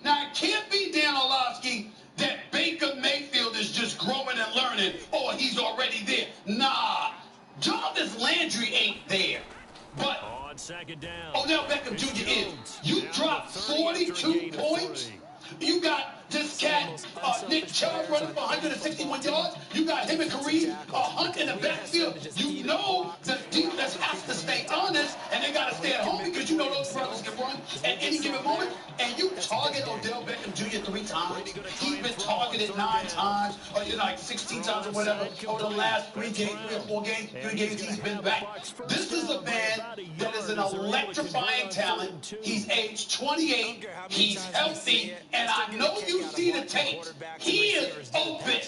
Dan Orlovsky, that Baker Mayfield is just growing and learning, or he's already there. Nah. Jarvis Landry ain't there. But Odell Beckham Jr. is. You dropped 42 points. You got this cat, Nick Chubb, running for 161 yards. You got him and Kareem Hunt in the backfield. You know the defense has to stay honest, and they got to stay at home because you know those brothers can run at any given moment. And you target Odell Beckham Jr. 3 times. He's been targeted 9 times, or like 16 times or whatever, over the last 3 or 4 games, 3 games he's been back. This is a man that is an electrifying talent. He's aged 28. He's healthy. And I know you see the tape. He is open.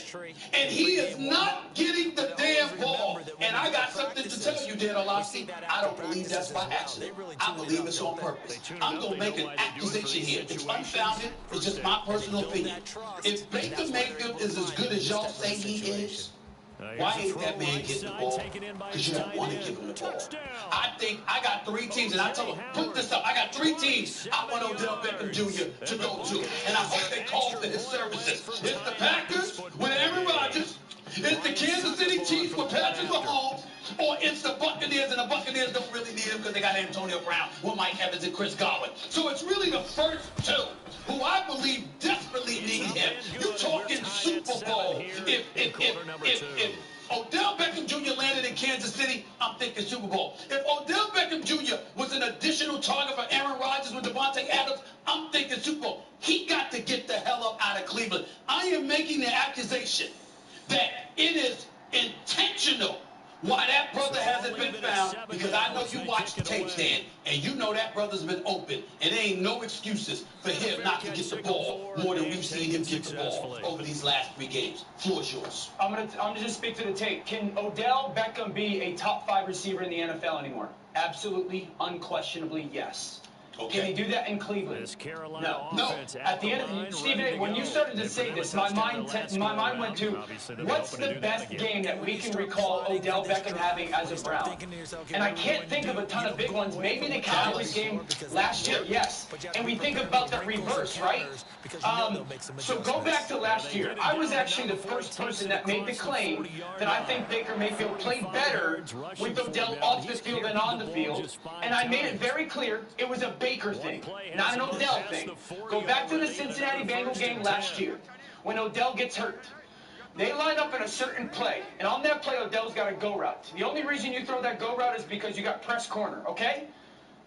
And he is not getting the damn ball. And I got something to tell you, Dan Orlovsky. I don't believe that's by accident. I believe it's on purpose. I'm going to make an accusation here. It's unfounded. It's just my personal opinion. If Baker Mayfield is as good as y'all say he is, why ain't that man getting the ball? Because you don't want to give him the ball. I think I got 3 teams, and I told them, put this up. I got 3 teams I want Odell Beckham Jr. to go to, and I hope they call for his services. It's the Packers with Aaron Rodgers. It's the Kansas City Chiefs with Patrick Mahomes. Or it's the Buccaneers, and the Buccaneers don't really need him because they got Antonio Brown with Mike Evans and Chris Godwin. So it's really the first 2 who I believe desperately need him. You're talking Super Bowl. If Odell Beckham Jr. landed in Kansas City, I'm thinking Super Bowl. If Odell Beckham Jr. was an additional target for Aaron Rodgers with Devontae Adams, I'm thinking Super Bowl. He got to get the hell up out of Cleveland. I am making the accusation that it is intentional why that brother hasn't been found, because I know you watch the tapes, Dan, and you know that brother's been open, and there ain't no excuses for him not to get the ball more than we've seen him get the ball over these last 3 games. Floor's yours. I'm gonna just speak to the tape. Can Odell Beckham be a top 5 receiver in the NFL anymore? Absolutely, unquestionably, yes. Okay. Can he do that in Cleveland? No. At the end, Stephen, when you started to say this, my mind went to, what's the best game that we can recall Odell Beckham having as a Brown? And I can't think of a ton of big ones. Maybe the Cowboys game last year, yes. And we think about the reverse, right? So go back to last year. I was actually the first person that made the claim that I think Baker Mayfield played better with Odell off the field than on the field. And I made it very clear it was a Baker thing, not an Odell thing. Go back to the Cincinnati Bengals game last year when Odell gets hurt. They line up in a certain play, and on that play, Odell's got a go route. The only reason you throw that go route is because you got press corner, okay?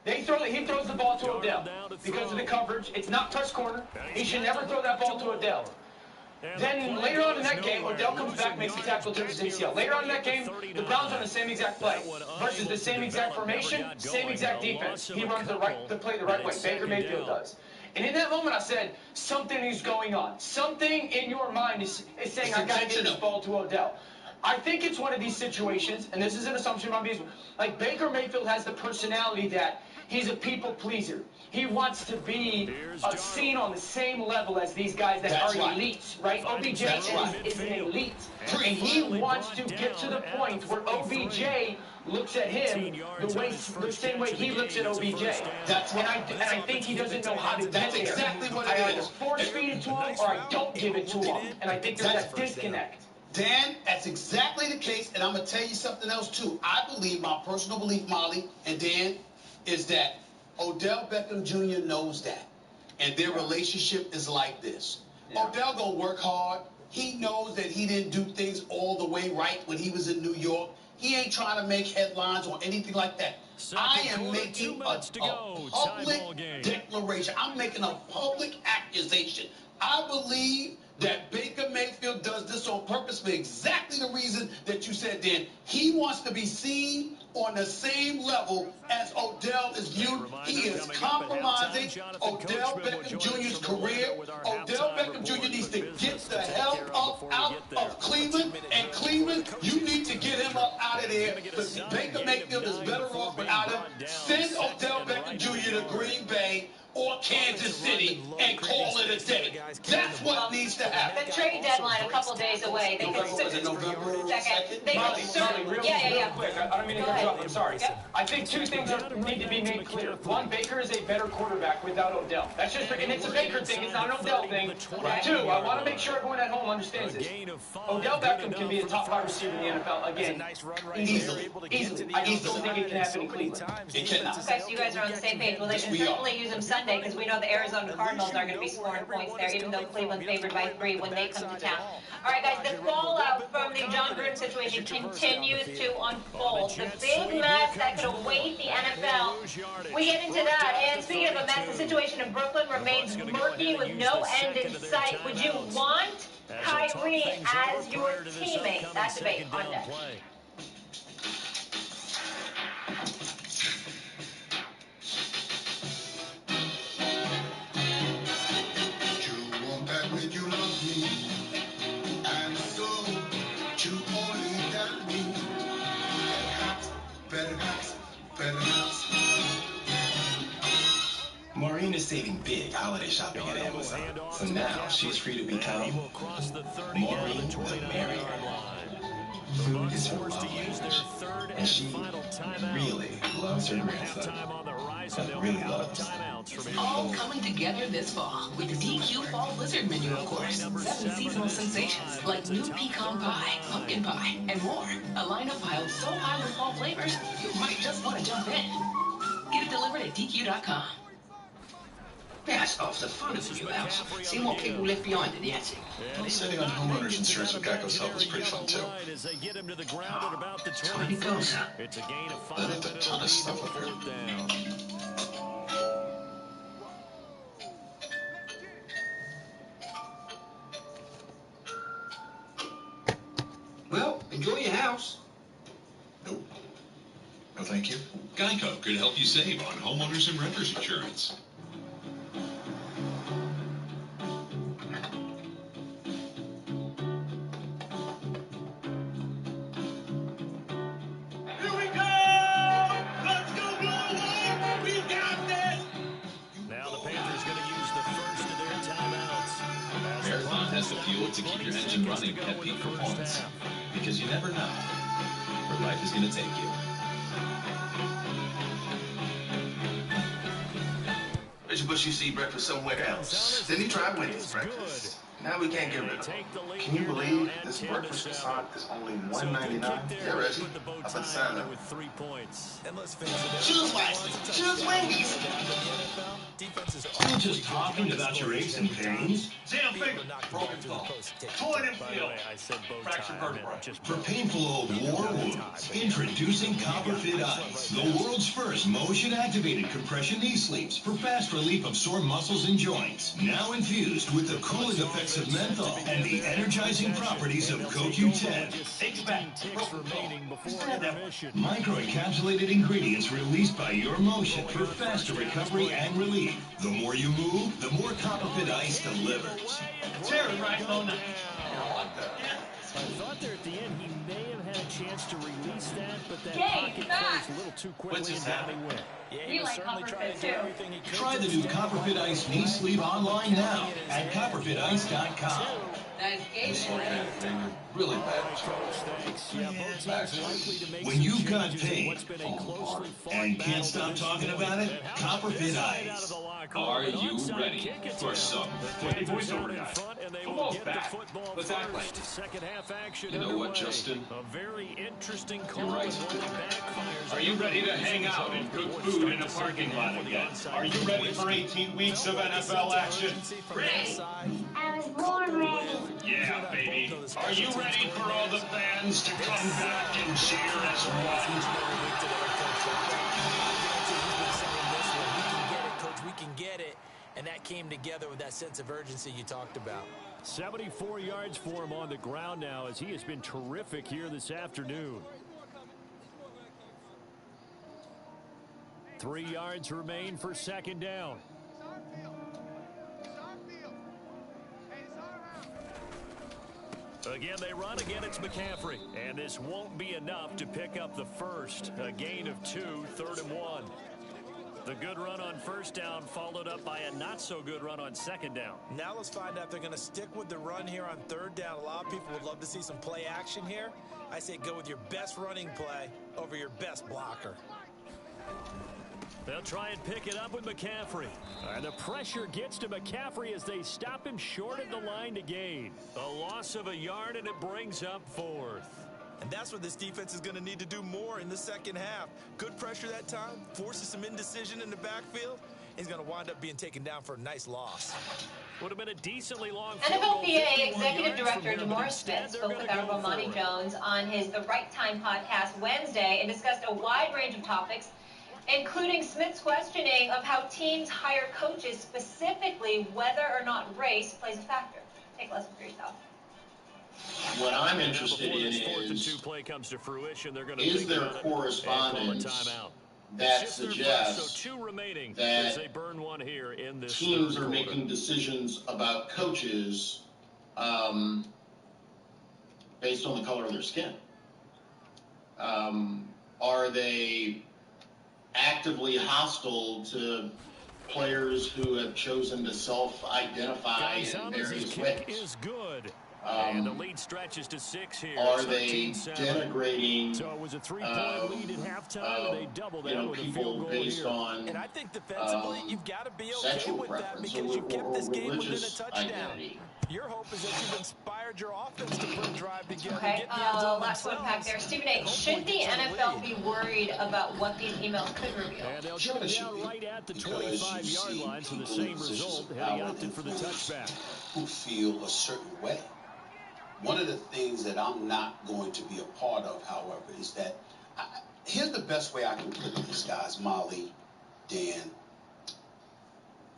He throws the ball to Odell because of the coverage. It's not press corner. He should never throw that ball to Odell. Then later on in that game, Odell comes back, makes a tackle, turns his ACL. Later on in that game, the Browns run the same exact play versus the same exact formation, same exact defense. He runs the play the right way. Baker Mayfield does. And in that moment, I said, something is going on. Something in your mind is saying, I got to get this ball to Odell. I think it's one of these situations, and this is an assumption on me, like Baker Mayfield has the personality that he's a people pleaser. He wants to be seen on the same level as these guys that are elites, right? OBJ is an elite. And he wants to get to the point where OBJ looks at him the same way he looks at OBJ. And I think he doesn't know how to get there. That's exactly what I it either is. force feed it to him or I don't give it to him. And I think there's that disconnect. Dan, that's exactly the case, and I'm going to tell you something else, too. I believe, my personal belief, Molly and Dan, is that Odell Beckham Jr. knows that, and their relationship is like this. Odell going to work hard. He knows that he didn't do things all the way right when he was in New York. He ain't trying to make headlines or anything like that. I am making a public declaration. I'm making a public accusation. I believe that Baker Mayfield does this on purpose for exactly the reason that you said, Dan. He wants to be seen on the same level as Odell is viewed. He is compromising Odell Beckham Jr.'s career. Odell Beckham Jr. needs to get the hell up out of Cleveland. And Cleveland, you need to get him up out of there because Baker Mayfield is better off without him. Send Odell Beckham Jr. to Green Bay or Kansas City and call it a day. That's what needs to happen. The trade deadline a couple days away. They could November 2nd? They could certainly. Real quick. I don't mean to cut you off. I'm sorry. I think two things need to be made clear. One, Baker is a better quarterback without Odell. That's just, and it's a Baker thing. It's not an Odell thing. Two, I want to make sure everyone at home understands this. Odell Beckham can be a top 5 receiver in the NFL again, easily. I just don't think it can happen in Cleveland. It cannot. Okay, so you guys are on the same page. Well, they can certainly use him Sunday because we know the Arizona Cardinals are going to be scoring points there, even though Cleveland's favored by 3 when they come to town. All right, guys, the fallout from the John Gruden situation continues to unfold. The big mess that could await the NFL. We get into that. And speaking of a mess, the situation in Brooklyn remains murky with no end in sight. Would you want Kyrie as your teammate? That debate on next. Maureen is saving big holiday shopping at Amazon. So now she's free to become Maureen the Merrier. Food is her love language, and she really loves her grandson. Really loves. It's all coming together this fall with the DQ Fall Blizzard menu, of course. 7 seasonal sensations like new pecan pie, pumpkin pie, and more. A lineup piled so high with fall flavors, you might just want to jump in. Get it delivered at DQ.com. That's half the fun of the new house. Seeing what people left behind in the attic. Well, saving on homeowners insurance with Geico's help is pretty fun, too. Tiny closer. They left a ton of stuff up here. Well, enjoy your house. Nope. No, thank you. Geico could help you save on homeowners and renters insurance. Has the fuel to keep your engine running at peak performance. Because you never know where life is going to take you. Mr. Bush used to eat breakfast somewhere else. Then he tried Wendy's breakfast. Now we can't get rid of him. Can you believe this breakfast croissant is only $1.99? Yeah, Reggie. I've been signed up. Choose wisely. Choose Wendy's. Still just talking about your aches and pains? Sam finger, broken toe, torn and filled, fractured vertebrae. For painful old war wounds, introducing Copperfit Ice, the world's first motion-activated compression knee sleeves for fast relief of sore muscles and joints. Now infused with the cooling effects effects of menthol and the energizing properties of CoQ10. Microencapsulated ingredients released by your motion for faster recovery and relief. The more you move, the more Copperfit Ice delivers. Terry, right on that. I thought there at the end he may have had a chance to release that, but that pocket closed a little too quickly and down he went. We like Copperfit too. Try the new Copperfit Ice knee sleeve online now at copperfitice.com. Nice game, Really bad. When you've got pain and can't stop talking about it, Copperfit Ice. Are you ready for some football? Football's back. Let's act like it. Second half action. You know what, Justin? A very interesting You're call. right. Are you ready to hang out and cook food in a parking lot again? Are you ready for 18 weeks of NFL action? Ready. I was born ready. Yeah, baby. Are you ready for all the fans to come back and cheer as one? Coach, we can get it. And that came together with that sense of urgency you talked about. 74 yards for him on the ground now as he has been terrific here this afternoon. 3 yards remain for second down. Again, they run. Again, it's McCaffrey. And this won't be enough to pick up the first. A gain of 2, 3rd and 1. The good run on first down followed up by a not-so-good run on second down. Now let's find out if they're going to stick with the run here on third down. A lot of people would love to see some play action here. I say go with your best running play over your best blocker. They'll try and pick it up with McCaffrey. And the pressure gets to McCaffrey as they stop him short of the line to gain. A loss of a yard, and it brings up 4th. And that's what this defense is going to need to do more in the second half. Good pressure that time, forces some indecision in the backfield. He's going to wind up being taken down for a nice loss. Would have been a decently long NFLPA Executive Director DeMaurice Smith spoke with Honorable Monty Jones on his The Right Time podcast Wednesday and discussed a wide range of topics, including Smith's questioning of how teams hire coaches, specifically whether or not race plays a factor. Take a listen for yourself. What I'm interested in is there correspondence that suggests that teams are making decisions about coaches based on the color of their skin? Are they actively hostile to players who have chosen to self-identify in various ways? And the lead stretches to 6 here. Are they denigrating so it was a 3-point lead at halftime, and they doubled that with a field goal based here. on and I think defensively, you've got to be okay sexual with that preference because you kept this game within a touchdown. Identity. Your hope is that you've inspired your offense to put a drive together. Okay, last one back there. Stephen A., should the NFL be worried about what these emails could reveal? And they'll get it down right at the 25-yard line for the same result, and he opted for the touchback. Who feel a certain way. One of the things that I'm not going to be a part of, however, is that here's the best way I can put this, guys, Molly, Dan.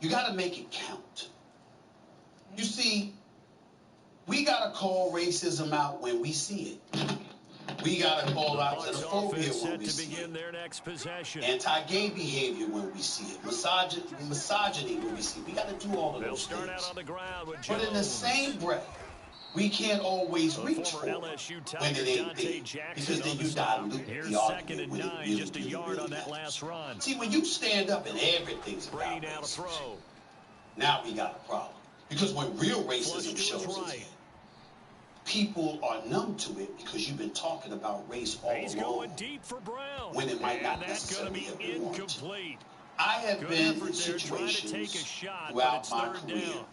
You got to make it count. You see, we got to call racism out when we see it. We got to call out xenophobia when we see it. Anti-gay behavior when we see it. Misogyny when we see it. We got to do all of those things. But in the same breath, we can't always reach for it when it ain't there, because then you dilute the argument when it really, really matters. See, when you stand up and everything's about racism, now we got a problem. Because when real racism shows its head, people are numb to it because you've been talking about race all along, when it might not necessarily have been warranted. I have been in situations throughout my career.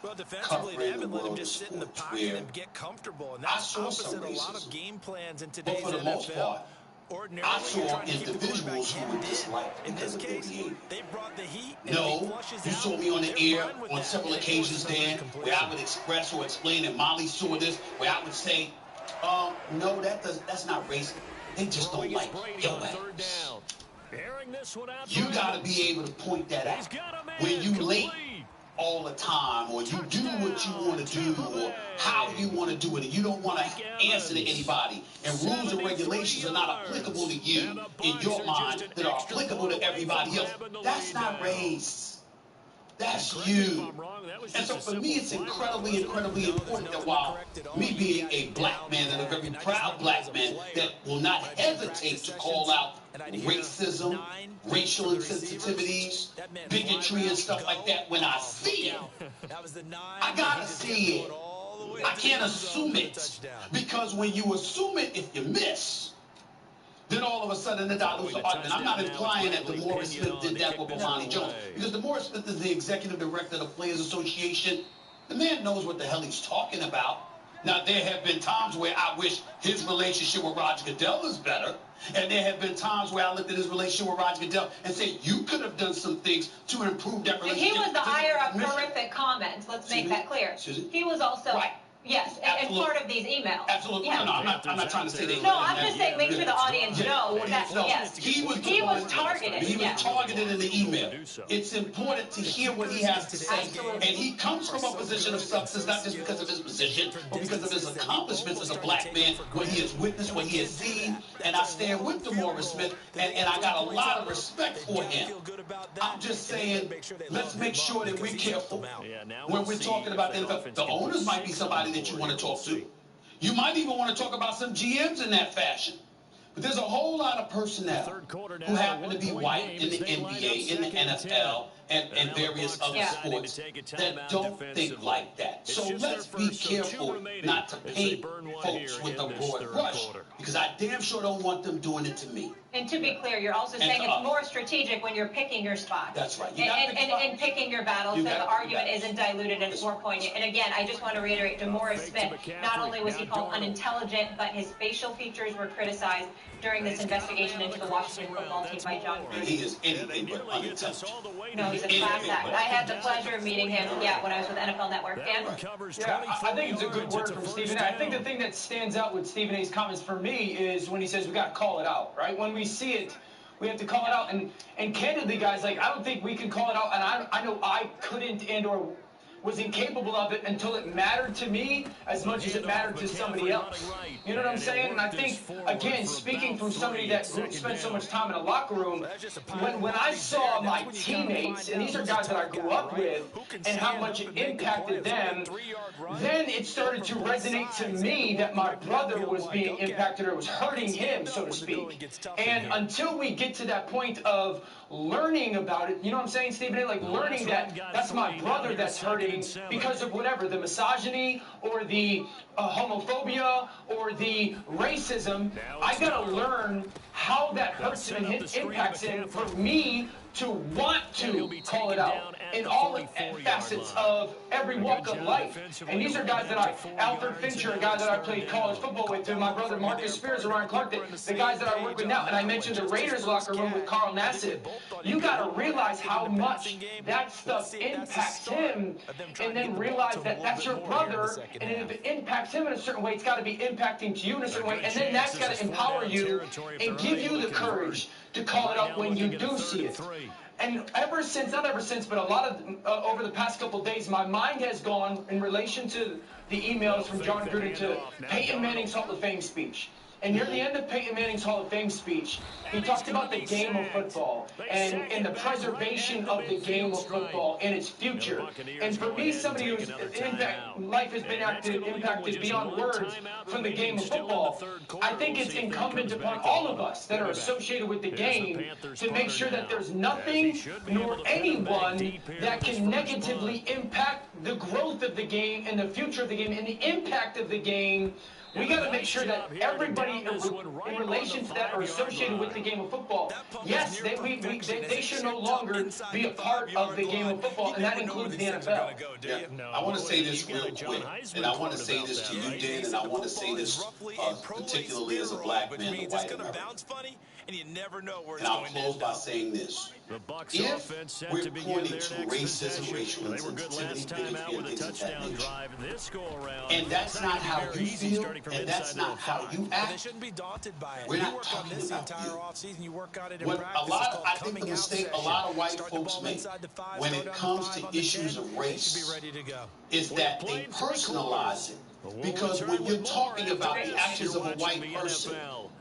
Well, defensively, they haven't let him just sit in the pocket and get comfortable. And that's opposite a lot of game plans in today's NFL. Most part, I saw individuals who were disliked because of their behavior. They brought the heat. No, you saw me on the air on several occasions, Dan, where I would express or explain, and Molly saw this, where I would say, no, that's not racist. They just don't like your ass. You got to be able to point that out. When you late all the time, or you do what you want to do, or how you want to do it, and you don't want to answer to anybody, and rules and regulations are not applicable to you in your mind that are applicable to everybody else. That's not race. That's you. And so for me, it's incredibly, incredibly important that while me being a black man and a very proud black man that will not hesitate to call out racism, racial insensitivities, bigotry and stuff like that when I see it, I gotta see it. I can't assume it. Because when you assume it, if you miss, then all of a sudden the dollars are up. And I'm not implying that DeMaurice Smith did that with Bomani Jones. Because DeMaurice Smith is the executive director of the Players Association. The man knows what the hell he's talking about. Now, there have been times where I wish his relationship with Roger Goodell was better. And there have been times where I looked at his relationship with Roger Goodell and said, you could have done some things to improve that relationship. And he was the ire of horrific comments. Let's make that clear. He was also... Right. Yes, and part of these emails. Absolutely. Yeah. No, I'm not trying to say that. No, I'm just saying make sure the audience knows that, yes. He was targeted. He was targeted in the email. It's important to hear what he has to say. Absolutely. And he comes from a position of substance, not just because of his position, but because of his accomplishments as a black man, what he has witnessed, what he has seen. And I stand with DeMaurice Smith, and I got a lot of respect for him. I'm just saying, let's make sure that we're careful when we're talking about the NFL. The owners might be somebody that you want to talk to. You might even want to talk about some GMs in that fashion. But there's a whole lot of personnel who happen to be white in the NBA, in the NFL, and various other sports that don't think like that. So let's be careful not to paint folks with a broad brush, because I damn sure don't want them doing it to me. And to be clear, you're also saying it's more strategic when you're picking your spots. That's right. And picking your battles so the argument isn't diluted and it's more poignant. And again, I just want to reiterate, DeMaurice Smith, not only was he called unintelligent, but his facial features were criticized during this investigation into the Washington football team by John Gruden. He is anything but unintelligent. No, he's a class act. I had the pleasure of meeting him, when I was with NFL Network. Dan? Yeah, I think it's a good word from Stephen A. I think the thing that stands out with Stephen A's comments for me is when he says we got to call it out, right? When we see it, we have to call it out. And candidly, guys, like, I don't think we can call it out. And I know I couldn't or was incapable of it until it mattered to me as much as it mattered to somebody else. You know what I'm saying? And I think, again, speaking from somebody that spent so much time in a locker room, when I saw my teammates, and these are guys that I grew up with, and how much it impacted them, then it started to resonate to me that my brother was being impacted or was hurting him, so to speak. And until we get to that point of learning about it, you know what I'm saying, Stephen A? Like, learning that that's my brother that's hurting because of whatever, the misogyny or the homophobia or the racism, I gotta learn how that hurts him and impacts him for me to want to call it out in all facets of every walk of life. And these are guys that Alfred Fincher, a guy that I played college football with, and my brother Marcus Spears and Ryan Clark, the guys that I work with now. And I mentioned the Raiders locker room with Carl Nassib. You got to realize how much that stuff impacts him, and then realize that that's your brother, and if it impacts him in a certain way, it's got to be impacting to you in a certain way, and then that's got to empower you and give you the courage to call it out when you do see it. And ever since, not ever since, but a lot of, over the past couple of days, my mind has gone in relation to the emails from John Gruden to Peyton Manning's Hall of Fame speech. And near the end of Peyton Manning's Hall of Fame speech, he talked about the game of football and the preservation of the game of football and its future. And for me, somebody whose life has been impacted beyond words from the game of football, I think it's incumbent upon all of us that are associated with the game to make sure that there's nothing nor anyone that can negatively impact the growth of the game and the future of the game and the impact of the game. We got to make sure that everybody in relation to that are associated with the game of football. Yes, they should no longer be a part of the game of football, and that includes the NFL. Yeah. I want to say this real quick, and I want to say this to you, Dan, and I want to say this particularly as a black man, a white American. And I'll close by saying this. If we're pointing to racism, racial insensitivity, bigotry, and things of that nature, and that's not how you feel, and that's not how you act, they shouldn't be daunted by it. we're You not work on talking this the about entire you. offseason. You work on it in What practice. I think the mistake a lot of white folks make when it comes to issues of race is that they personalize it. Because when you're talking about the actions of a white person,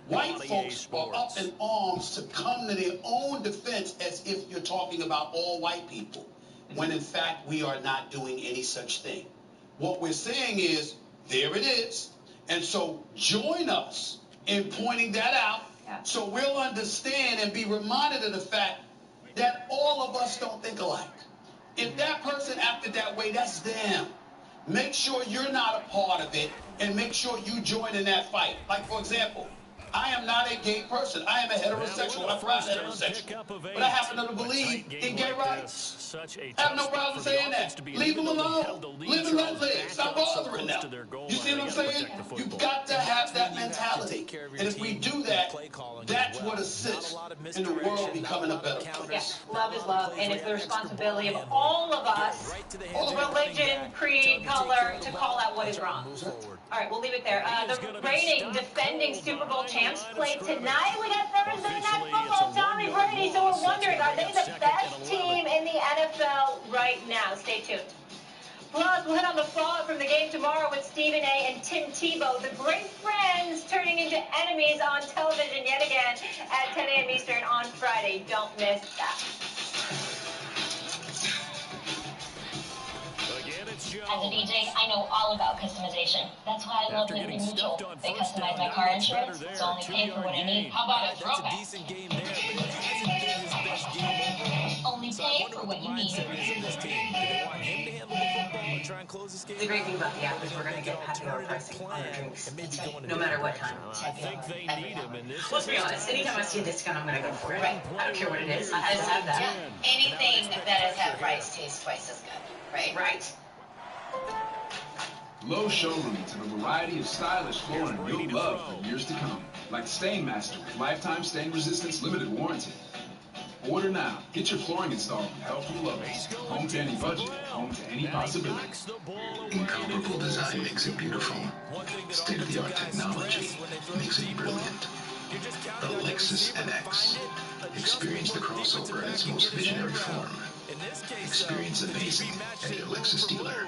white folks are up in arms to come to their own defense as if you're talking about all white people, when in fact we are not doing any such thing. What we're saying is, there it is, and so join us in pointing that out, so we'll understand and be reminded of the fact that all of us don't think alike. If that person acted that way, that's them. Make sure you're not a part of it, and make sure you join in that fight. Like, for example, I am not a gay person. I am a heterosexual. I'm proud heterosexual. But I happen to believe in gay rights. I have no problem saying that. Leave them alone. Live and let live. Stop bothering them. You see what I'm saying? You've got to have that mentality. And if we do that, that's what assists in the world becoming a better place. Yes, love is love, and it's the responsibility of all of us, religion, creed, color, to call out what is wrong. All right, we'll leave it there. The reigning, defending Super Bowl champs play tonight. We got Thursday Night Football, Tommy Brady. So we're wondering, are they the best team in the NFL right now? Stay tuned. Plus, we'll hit on the fallout from the game tomorrow with Stephen A. and Tim Tebow, the great friends turning into enemies on television yet again at 10 a.m. Eastern on Friday. Don't miss that. As a DJ, I know all about customization. That's why I love Liberty Mutual. They customize my car insurance, so I only pay for what I need. How about a throwback? Only pay for what you need. The great thing about the app is we're going to get happy hour pricing on our drinks. No matter what time. Let's be honest, anytime I see a discount, I'm going to go for it. Right. I don't care what it is. I just have that. Yeah. Anything that has had rice tastes twice as good, right? Right. Lowe's showrooms have a variety of stylish flooring you'll love for years to come, like Stainmaster with lifetime stain resistance limited warranty. Order now. Get your flooring installed with help from Lowe's. Home to any budget, home to any possibility. Incomparable design makes it beautiful. State-of-the-art technology makes it brilliant. The Lexus NX. Experience the crossover in its most visionary form. Experience amazing at your Lexus dealer.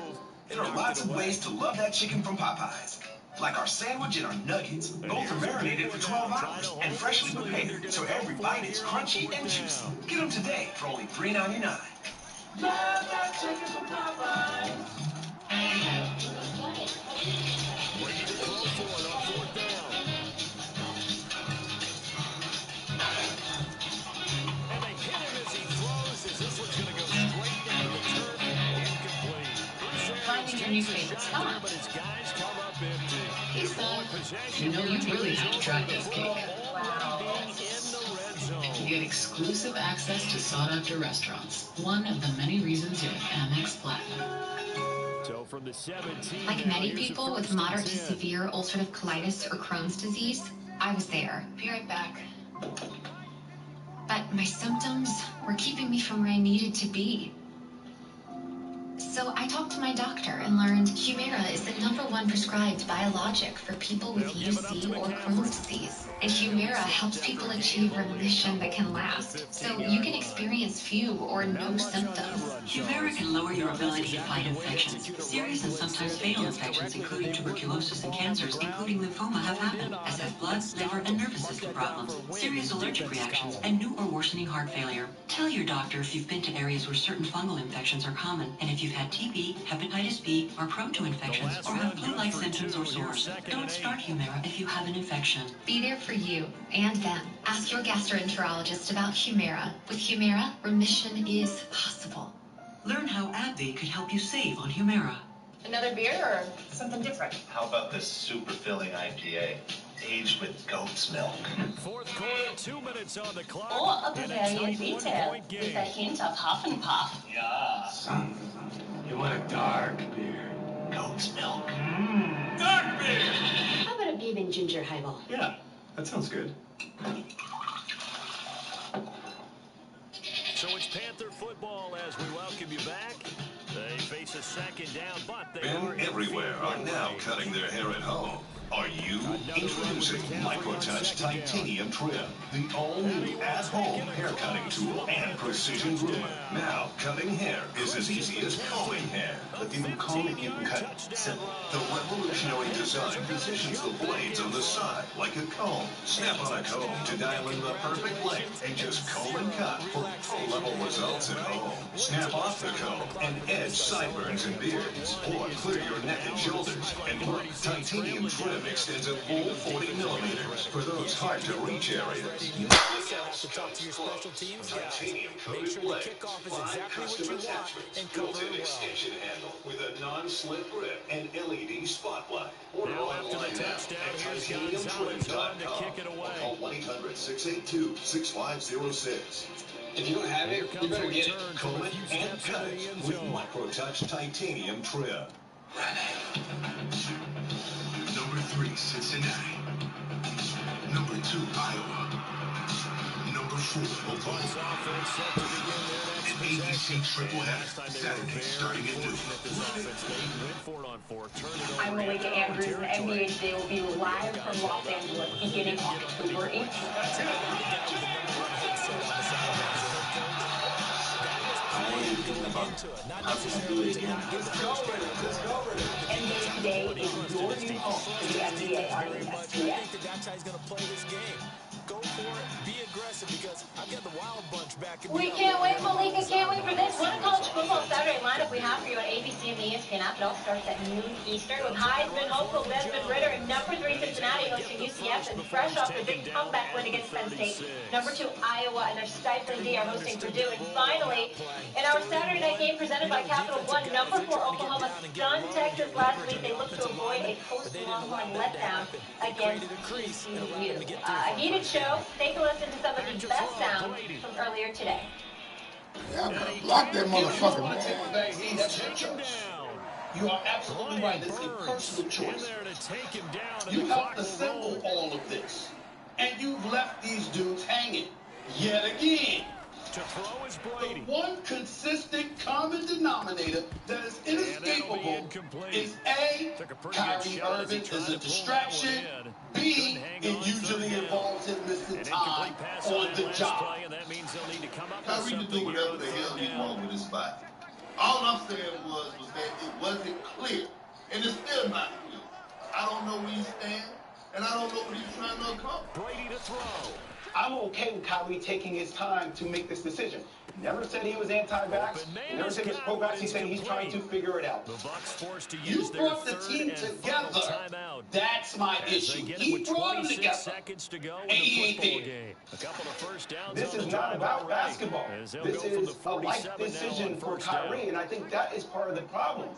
There are lots of ways to love that chicken from Popeyes. Like our sandwich and our nuggets. Both are marinated for 12 hours and freshly prepared, so every bite is crunchy and juicy. Get them today for only $3.99. Love that chicken from Popeyes. Ready to throw for it on fourth down. And they hit him as he throws, as this one's going to go straight down the turf and incomplete. Finding your new favorite spot. But his guys come up empty. He said, you know you really have to try this cake. And you get exclusive access to sought-after restaurants. One of the many reasons you're Amex Platinum. So from the 17, like many people with moderate to severe ulcerative colitis or Crohn's disease, I was there. Be right back. But my symptoms were keeping me from where I needed to be. So I talked to my doctor and learned Humira is the #1 prescribed biologic for people with UC or Crohn's disease. And Humira helps people achieve remission that can last. So you can experience few or no symptoms. Humira can lower your ability to fight infections. Serious and sometimes fatal infections, including tuberculosis and cancers, including lymphoma, have happened, as have blood, liver, and nervous system problems, serious allergic reactions, and new or worsening heart failure. Tell your doctor if you've been to areas where certain fungal infections are common, and if you've had TB, hepatitis B, are prone to infections, or have flu-like symptoms or sores. Don't start Humira if you have an infection. Be there for you and them. Ask your gastroenterologist about Humira. With Humira, remission is possible. Learn how AbbVie could help you save on Humira. Another beer or something different? How about this super filling IPA, aged with goat's milk? Fourth quarter, 2 minutes on the clock. Or a Bavarian detail with a hint of huff and puff. Yeah. Son, you want a dark beer? Goat's milk. Dark beer! How about a bourbon ginger highball? Yeah, that sounds good. So it's Panther football as we welcome you back. They face a second down, but they Men everywhere are now cutting their hair at home. Are you? Introducing Microtouch Titanium Trim, the all-new at-home hair cutting tool and precision groomer. Now, cutting hair is as easy as combing hair. But even combing you can cut simple. The revolutionary design positions the blades on the side like a comb. Snap on a comb to dial in the perfect length and just comb and cut for pro-level results at home. Snap off the comb and edge sideburns and beards, or clear your neck and shoulders. And look, titanium trim extends a full 40 millimeters for those hard-to-reach areas. Nothing else comes close. Titanium-coated blades, 5 custom attachments, built-in extension handle with a non-slip grip and LED spotlight. Order online now at titaniumtrim.com or call 1-800-682-6506. If you don't have it, you better get it. Comb it and cut it with Microtouch Titanium Trim. Number 3, Cincinnati. Number 2, Iowa. Number 4, Oklahoma. An ABC triple header, Saturday starting at noon. I'm Malika Andrews, and NBA Today will be live from Los Angeles beginning October 18th. NBA Today is your new home for the NBA on ESPN. Go for it, be aggressive, because I've got the Wild Bunch back in the We can't wait, Malika, can't wait for this. What a college football Saturday lineup we have for you on ABC and the ESPN app. It all starts at noon Eastern with Heisman hopeful Desmond Ridder and number 3 Cincinnati hosting UCF, and fresh off the big comeback win against Penn State, number 2 Iowa and their stifling D are hosting Purdue. And finally, in our Saturday night game presented by Capital One, number 4 Oklahoma stunned Texas last week. They look to avoid a post-Longhorn letdown against TCU. A heated show. Take a listen to some of the best sounds from earlier today. Yeah, I'm gonna block that motherfucker, man. That's your choice. You are absolutely right. It's a personal choice. You helped assemble all of this, and you've left these dudes hanging yet again. To throw is Brady. The one consistent common denominator that is inescapable is A, Kyrie Irving is a distraction, B, it usually involves him missing time on the job. Kyrie can do whatever the hell he wants with his body. All I'm saying was that it wasn't clear, and it's still not clear. I don't know where he stands, and I don't know what he's trying to accomplish. Brady to throw. I'm okay with Kyrie taking his time to make this decision. He never said he was anti-vax. He never said he was pro-vax. He said he's trying to figure it out. You brought the team together. That's my issue. He brought them together. And he ain't there. This is not about basketball. This is a life decision for Kyrie, and I think that is part of the problem.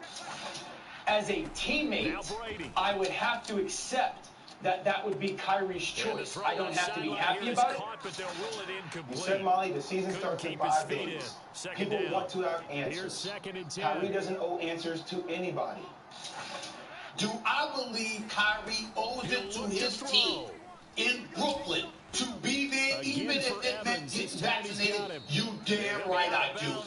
As a teammate, I would have to accept that would be Kyrie's choice. I don't have to be happy about it. You said, Molly, the season starts in 5 days. People want to have answers. Kyrie doesn't owe answers to anybody. Do I believe Kyrie owes it to his team in Brooklyn to be there even if it meant getting vaccinated? You damn right I do.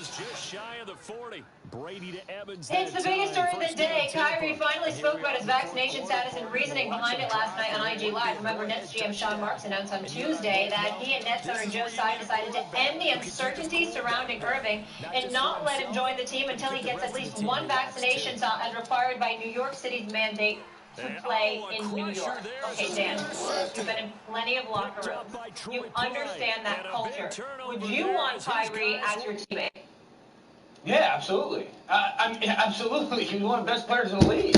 It's the biggest story of the day. Kyrie finally spoke about his vaccination status and reasoning behind it last night on IG Live. Remember, Nets GM Sean Marks announced on Tuesday that he and Nets owner Joe Tsai decided to end the uncertainty surrounding Irving and not let him join the team until he gets at least one vaccination shot as required by New York City's mandate to play in New York. Okay, Dan, you've been in plenty of locker rooms. You understand that culture. Would you want Kyrie as your teammate? Yeah, absolutely. Absolutely. He's one of the best players in the league.